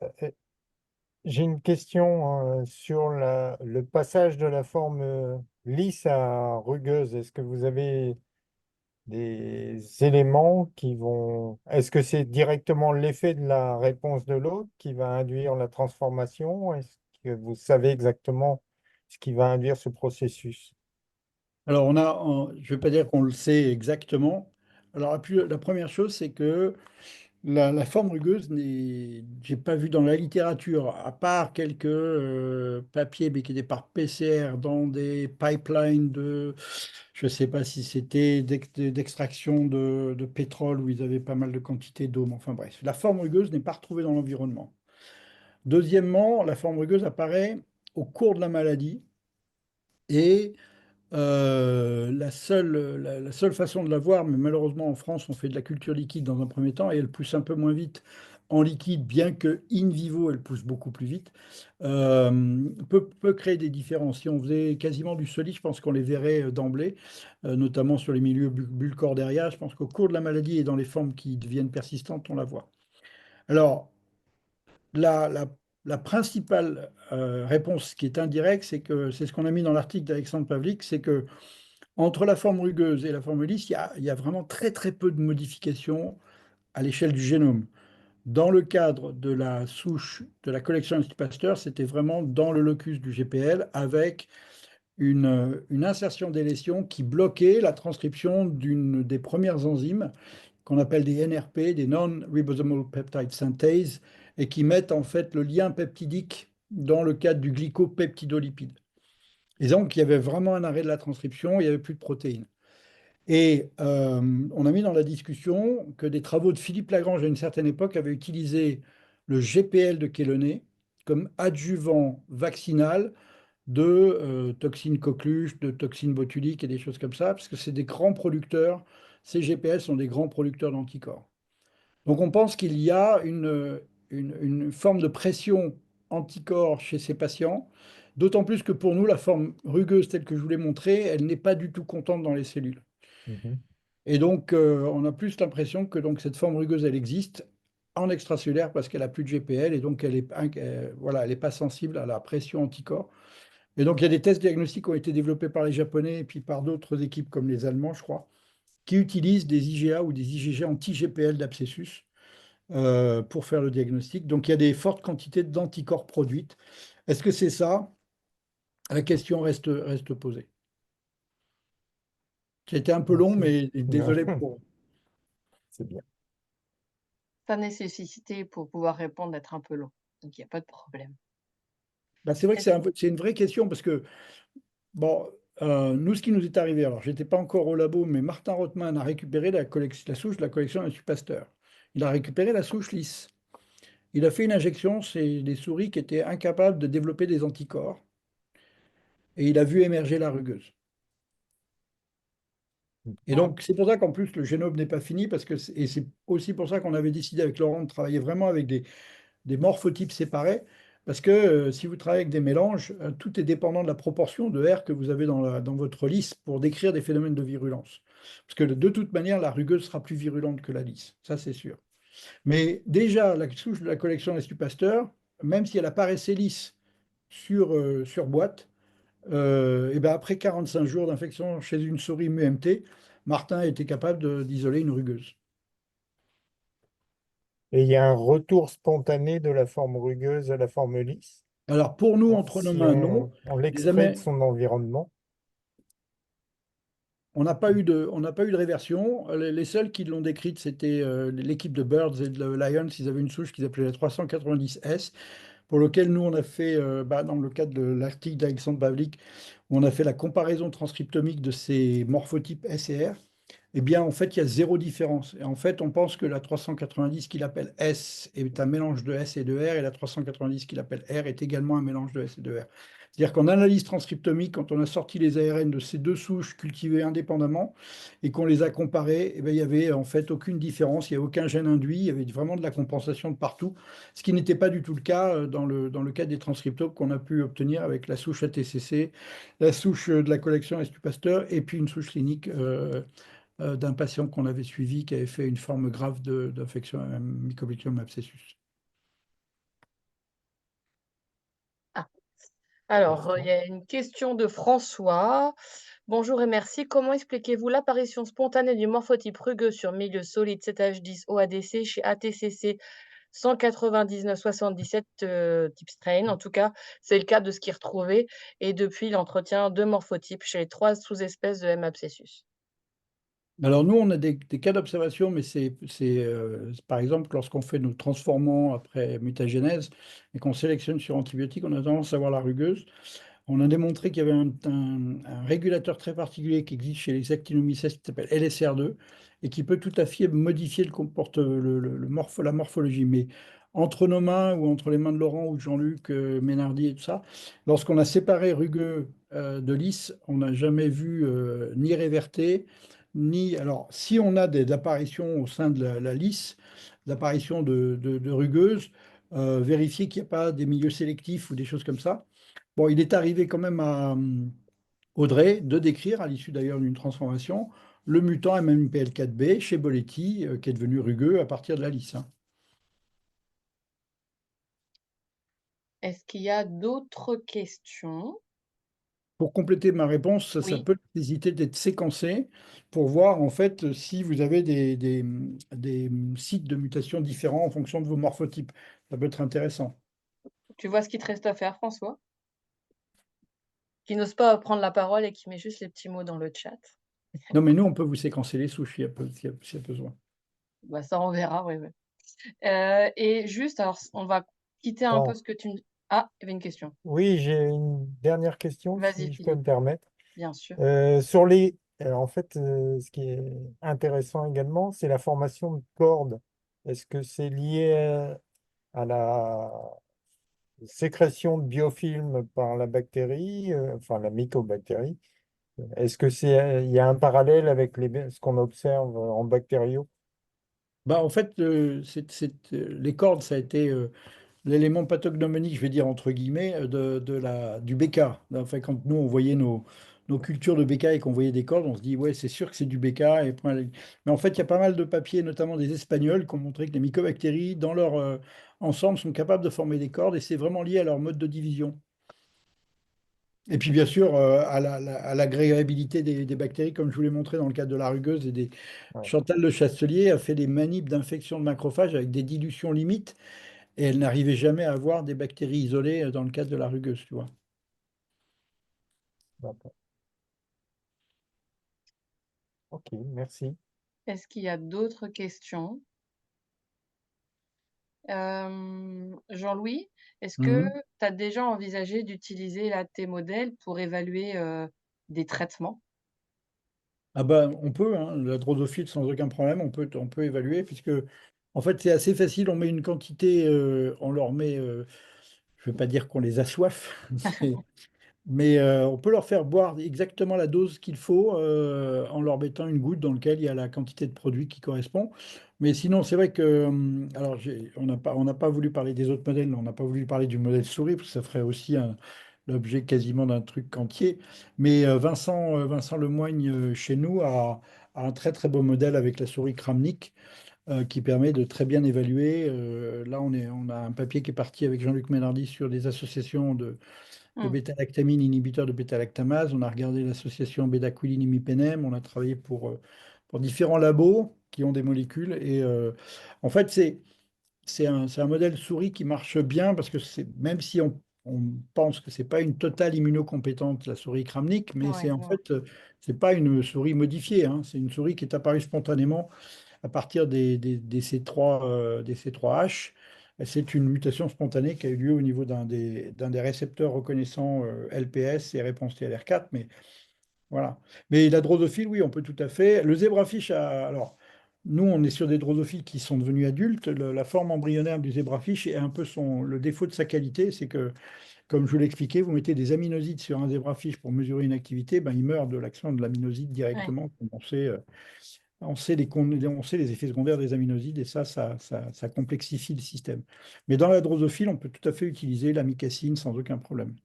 j'ai une question sur le passage de la forme lisse à rugueuse. Est-ce que vous avez des éléments qui vont... Est-ce que c'est directement l'effet de la réponse de l'autre qui va induire la transformation? Est-ce que vous savez exactement ce qui va induire ce processus? Alors, je ne vais pas dire qu'on le sait exactement. Alors, la première chose, c'est que la forme rugueuse, j'ai pas vu dans la littérature, à part quelques papiers mais qui étaient par PCR dans des pipelines je ne sais pas si c'était d'extraction de pétrole où ils avaient pas mal de quantité d'eau, mais enfin bref. La forme rugueuse n'est pas retrouvée dans l'environnement. Deuxièmement, la forme rugueuse apparaît au cours de la maladie et la seule façon de la voir, mais malheureusement en France, on fait de la culture liquide dans un premier temps et elle pousse un peu moins vite en liquide, bien que in vivo, elle pousse beaucoup plus vite, peut créer des différences. Si on faisait quasiment du solide, je pense qu'on les verrait d'emblée, notamment sur les milieux bulcordaires. Je pense qu'au cours de la maladie et dans les formes qui deviennent persistantes, on la voit. Alors, la, la- la principale réponse qui est indirecte, c'est ce qu'on a mis dans l'article d'Alexandre Pavlik, c'est que entre la forme rugueuse et la forme lisse, il y a vraiment très très peu de modifications à l'échelle du génome. Dans le cadre de la souche de la collection Institut Pasteur, c'était vraiment dans le locus du GPL avec une insertion des lésions qui bloquait la transcription d'une des premières enzymes qu'on appelle des NRP, des Non-Ribosomal Peptide Synthase, et qui mettent en fait le lien peptidique dans le cadre du glycopeptidolipide. Et donc, il y avait vraiment un arrêt de la transcription, il n'y avait plus de protéines. Et on a mis dans la discussion que des travaux de Philippe Lagrange à une certaine époque avaient utilisé le GPL de chéloné comme adjuvant vaccinal de toxines coqueluches, de toxines botuliques et des choses comme ça, parce que c'est des grands producteurs, ces GPL sont des grands producteurs d'anticorps. Donc on pense qu'il y a une forme de pression anticorps chez ces patients, d'autant plus que pour nous, la forme rugueuse telle que je vous l'ai montrée, elle n'est pas du tout contente dans les cellules. Mhm. Et donc, on a plus l'impression que donc, cette forme rugueuse, elle existe en extracellulaire parce qu'elle n'a plus de GPL et donc voilà, elle n'est pas sensible à la pression anticorps. Et donc, il y a des tests diagnostiques qui ont été développés par les Japonais et puis par d'autres équipes comme les Allemands, je crois, qui utilisent des IgA ou des IgG anti-GPL d'abscessus pour faire le diagnostic. Donc, il y a des fortes quantités d'anticorps produites. Est-ce que c'est ça? La question reste posée. C'était un peu long, Merci. mais désolé pour... C'est bien. Sa nécessité pour pouvoir répondre d'être un peu long, donc il y a pas de problème. Bah, c'est vrai que Est-ce c'est une vraie question parce que, bon, nous, ce qui nous est arrivé, alors, j'étais pas encore au labo, mais Martin Rothman a récupéré la souche de la collection Institut Pasteur. Il a récupéré la souche lisse. Il a fait une injection, c'est des souris qui étaient incapables de développer des anticorps, et il a vu émerger la rugueuse. Et Mmh. donc, c'est pour ça qu'en plus, le génome n'est pas fini, et c'est aussi pour ça qu'on avait décidé avec Laurent de travailler vraiment avec des morphotypes séparés, parce que si vous travaillez avec des mélanges, tout est dépendant de la proportion de R que vous avez dans votre lisse pour décrire des phénomènes de virulence. Parce que de toute manière, la rugueuse sera plus virulente que la lisse, ça c'est sûr. Mais déjà, la souche de la collection d'Institut Pasteur, même si elle apparaissait lisse sur boîte, et ben après 45 jours d'infection chez une souris MUMT, Martin était capable d'isoler une rugueuse. Et il y a un retour spontané de la forme rugueuse à la forme lisse, Alors pour nous, hein, entre nos si mains, non. on Les, l'extrait de Amé- son environnement. On n'a pas eu de réversion. Les seuls qui l'ont décrite, c'était l'équipe de Birds et de Lions. Ils avaient une souche qu'ils appelaient la 390S, pour lequel nous, on a fait, dans le cadre de l'article d'Alexandre Pavlik, on a fait la comparaison transcriptomique de ces morphotypes S et R. Eh bien, en fait, il y a zéro différence. Et en fait, on pense que la 390 qu'il appelle S est un mélange de S et de R, et la 390 qu'il appelle R est également un mélange de S et de R. C'est-à-dire qu'en analyse transcriptomique, quand on a sorti les ARN de ces deux souches cultivées indépendamment et qu'on les a comparées, eh bien, il n'y avait en fait aucune différence, il n'y avait aucun gène induit, il y avait vraiment de la compensation de partout, ce qui n'était pas du tout le cas dans le cas des transcriptomes qu'on a pu obtenir avec la souche ATCC, la souche de la collection Estu Pasteur et puis une souche clinique d'un patient qu'on avait suivi qui avait fait une forme grave d'infection à Mycobacterium abscessus. Ah. Alors, il y Question. a une question de François. Bonjour et merci. Comment expliquez-vous l'apparition spontanée du morphotype rugueux sur milieu solide 7H10 OADC chez ATCC 199-77 type strain? En tout cas, c'est le cas de ce qui est retrouvé. Et depuis, il entretient deux morphotypes chez les trois sous-espèces de M. abscessus. Alors nous, on a des cas d'observation, mais par exemple lorsqu'on fait nos transformants après mutagénèse et qu'on sélectionne sur antibiotiques, on a tendance à voir la rugueuse. On a démontré qu'il y avait un régulateur très particulier qui existe chez les Actinomyces qui s'appelle LSR2 et qui peut tout à fait modifier la morphologie. Mais entre nos mains ou entre les mains de Laurent ou de Jean-Luc Ménardi et tout ça, lorsqu'on a séparé rugueux de lisse, on n'a jamais vu ni réverté, ni... Alors, si on a des apparitions au sein de la lisse, d'apparitions de rugueuses, vérifier qu'il n'y a pas des milieux sélectifs ou des choses comme ça. Bon, il est arrivé quand même à Audrey de décrire, à l'issue d'ailleurs d'une transformation, le mutant MMPL4B chez Boletti, qui est devenu rugueux à partir de la lisse, hein. Est-ce qu'il y a d'autres questions? Pour compléter ma réponse, ça Oui, peut nécessiter d'être séquencé pour voir en fait si vous avez des sites de mutation différents en fonction de vos morphotypes. Ça peut être intéressant. tu vois ce qu'il te reste à faire, François? Qui n'ose pas prendre la parole et qui met juste les petits mots dans le chat. Non, mais nous, on peut vous séquencer les souches s'il y a besoin. Bah, ça, on verra, oui, oui. Et juste, alors, on va quitter un peu Bon, ce que tu me... Ah, il y avait une question. oui, j'ai une dernière question, Vas-y, si je peux Philippe, me permettre. bien sûr. Sur les, en fait, ce qui est intéressant également, c'est la formation de cordes. Est-ce que c'est lié à la sécrétion de biofilms par la bactérie, enfin la mycobactérie? Est-ce que il y a un parallèle avec ce qu'on observe en bactériaux? Bah, en fait, les cordes, ça a été l'élément pathognomonique, je vais dire entre guillemets, du BK. Enfin, quand nous, on voyait nos cultures de BK et qu'on voyait des cordes, on se dit, ouais, c'est sûr que c'est du BK. Mais en fait, il y a pas mal de papiers, notamment des Espagnols, qui ont montré que les mycobactéries, dans leur ensemble, sont capables de former des cordes et c'est vraiment lié à leur mode de division. Et puis, bien sûr, à l'agrégabilité des bactéries, comme je vous l'ai montré dans le cadre de la rugueuse et des... Ouais, Chantal Le Chastelier a fait des manips d'infection de macrophages avec des dilutions limites et elle n'arrivait jamais à avoir des bactéries isolées dans le cadre de la rugueuse, tu vois. d'accord. Ok, merci. Est-ce qu'il y a d'autres questions? Jean-Louis, est-ce que Mhm. tu as déjà envisagé d'utiliser là, tes modèles pour évaluer des traitements? Ah ben, on peut, hein, la drosophile sans aucun problème, on peut évaluer, puisque en fait c'est assez facile, on met une quantité, on leur met, je ne veux pas dire qu'on les assoiffe, mais on peut leur faire boire exactement la dose qu'il faut en leur mettant une goutte dans laquelle il y a la quantité de produit qui correspond. Mais sinon, c'est vrai que, alors on n'a pas voulu parler des autres modèles, on n'a pas voulu parler du modèle souris, parce que ça ferait aussi l'objet quasiment d'un truc entier. Mais Vincent Lemoigne, chez nous, a un très très beau modèle avec la souris Kramnik qui permet de très bien évaluer. Là, on a un papier qui est parti avec Jean-Luc Ménardi sur des associations de Mmh, bêta-lactamine inhibiteur de bêta-lactamase. On a regardé l'association bédaquiline imipenem. On a travaillé pour différents labos qui ont des molécules. Et en fait, c'est un modèle souris qui marche bien parce que même si on pense que c'est pas une totale immunocompétente, la souris Kramnik, mais ouais, c'est en ouais. fait, c'est pas une souris modifiée, hein. C'est une souris qui est apparue spontanément à partir des C3H. C'est une mutation spontanée qui a eu lieu au niveau d'un des récepteurs reconnaissant LPS et réponse TLR4. Mais Voilà. Mais la drosophile, oui, on peut tout à fait. Le zébrafiche alors, nous, on est sur des drosophiles qui sont devenus adultes. La forme embryonnaire du zébrafiche est un peu le défaut de sa qualité, c'est que, comme je vous l'expliquais, vous mettez des aminosides sur un zébrafiche pour mesurer une activité, ben, il meurt de l'action de l'aminoside Ouais. directement. Comme on sait les effets secondaires des aminosides et ça complexifie le système. Mais dans la drosophile, on peut tout à fait utiliser l'amicacine sans aucun problème.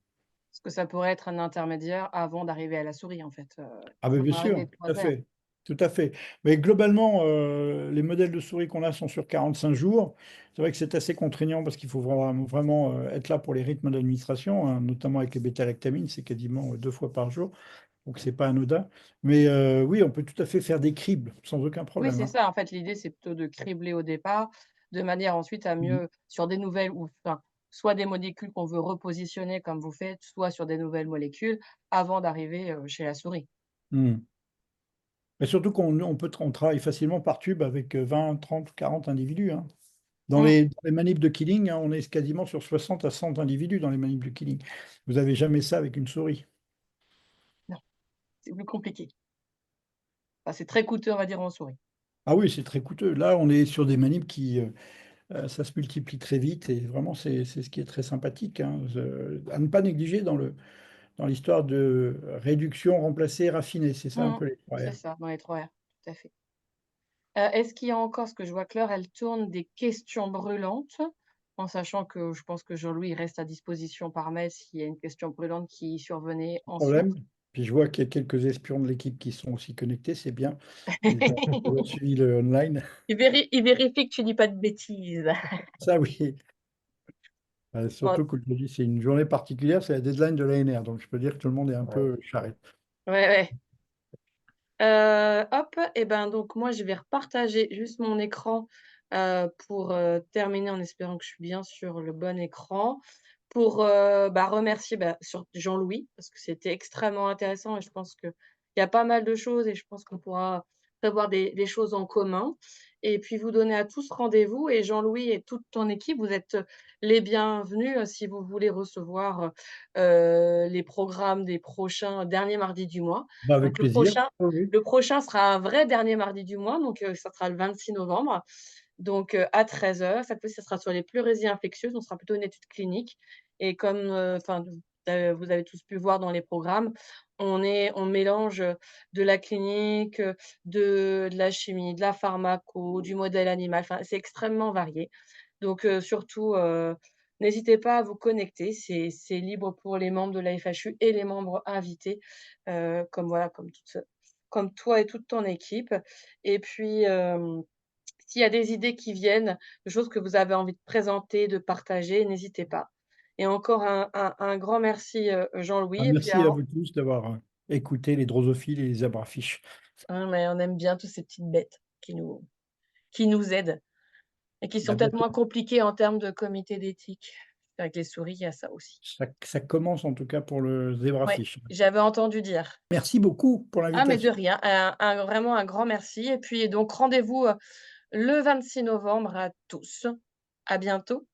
Parce que ça pourrait être un intermédiaire avant d'arriver à la souris, en fait, Ah il ben bien faudra sûr, régler le tout à travers. fait, tout à fait. Mais globalement, les modèles de souris qu'on a sont sur 45 jours. C'est vrai que c'est assez contraignant parce qu'il faut vraiment être là pour les rythmes d'administration, hein, notamment avec les bêta-lactamines, c'est quasiment 2 fois par jour, donc c'est pas anodin. Mais oui, on peut tout à fait faire des cribles sans aucun Oui, problème, c'est hein. ça, en fait, l'idée, c'est plutôt de cribler au départ, de manière ensuite à Mhm. mieux sur des nouvelles ou enfin, soit des molécules qu'on veut repositionner comme vous faites, soit sur des nouvelles molécules avant d'arriver, chez la souris. Mhm. Mais surtout on travaille facilement par tube avec 20, 30, 40 individus, hein. Mmh. Dans les manips de killing, hein, on est quasiment sur 60 à 100 individus dans les manips de killing. Vous n'avez jamais ça avec une souris. Non, c'est plus compliqué. Enfin, c'est très coûteux, on va dire, en souris. Ah oui, c'est très coûteux. Là, on est sur des manips ça se multiplie très vite et vraiment, c'est ce qui est très sympathique, hein. À ne pas négliger dans l'histoire de réduction, remplacer, raffiner. C'est ça un Mmh. peu les 3 C'est R. ça, dans les 3 R, tout à fait. Est-ce qu'il y a encore parce que je vois que l'heure, elle tourne, des questions brûlantes? En sachant que je pense que Jean-Louis reste à disposition par mail s'il y a une question brûlante qui survenait ensuite. Problème. Puis je vois qu'il y a quelques espions de l'équipe qui sont aussi connectés, c'est bien. Ils ont toujours suivi le online. Il vérifie que tu dis pas de bêtises. Ça, oui. Bon, Surtout qu'aujourd'hui, c'est une journée particulière, c'est la deadline de l'ANR. Donc, je peux dire que tout le monde est un Ouais. peu charrette. ouais, ouais. Hop et ben, donc moi, je vais repartager juste mon écran, pour, terminer en espérant que je suis bien sur le bon écran. Pour, remercier, sur Jean-Louis parce que c'était extrêmement intéressant et je pense qu'il y a pas mal de choses et je pense qu'on pourra prévoir des choses en commun et puis vous donner à tous rendez-vous et Jean-Louis et toute ton équipe, vous êtes, les bienvenus, si vous voulez recevoir, les programmes des prochains derniers mardis du mois. Bah, avec Donc plaisir. Oui, oui. le prochain sera un vrai dernier mardi du mois, donc ça sera le 26 novembre, donc à 13 h. Cette fois-ci, ça sera sur les pleurésies infectieuses, on sera plutôt une étude clinique et comme, enfin, vous avez tous pu voir dans les programmes, on mélange, de la clinique, de la chimie, de la pharmaco, du modèle animal, enfin, c'est extrêmement varié. Donc surtout, n'hésitez pas à vous connecter, c'est libre pour les membres de la FHU et les membres invités, comme voilà, comme toi et toute ton équipe et puis, s'il y a des idées qui viennent, de choses que vous avez envie de présenter, de partager, n'hésitez pas et encore un grand merci, Ah, Jean-Louis et puis merci à alors vous tous d'avoir écouté les drosophiles et les zebrafiches. mais on aime bien toutes ces petites bêtes qui nous aident et qui À sont peut-être bientôt. moins compliquées en termes de comité d'éthique. Avec les souris, il y a ça aussi. Ça commence en tout cas pour le Ouais, zebrafish. j'avais entendu dire. Merci beaucoup pour Ah mais de l'invitation. rien, vraiment un grand merci et puis donc rendez-vous, le 26 novembre à tous. À bientôt.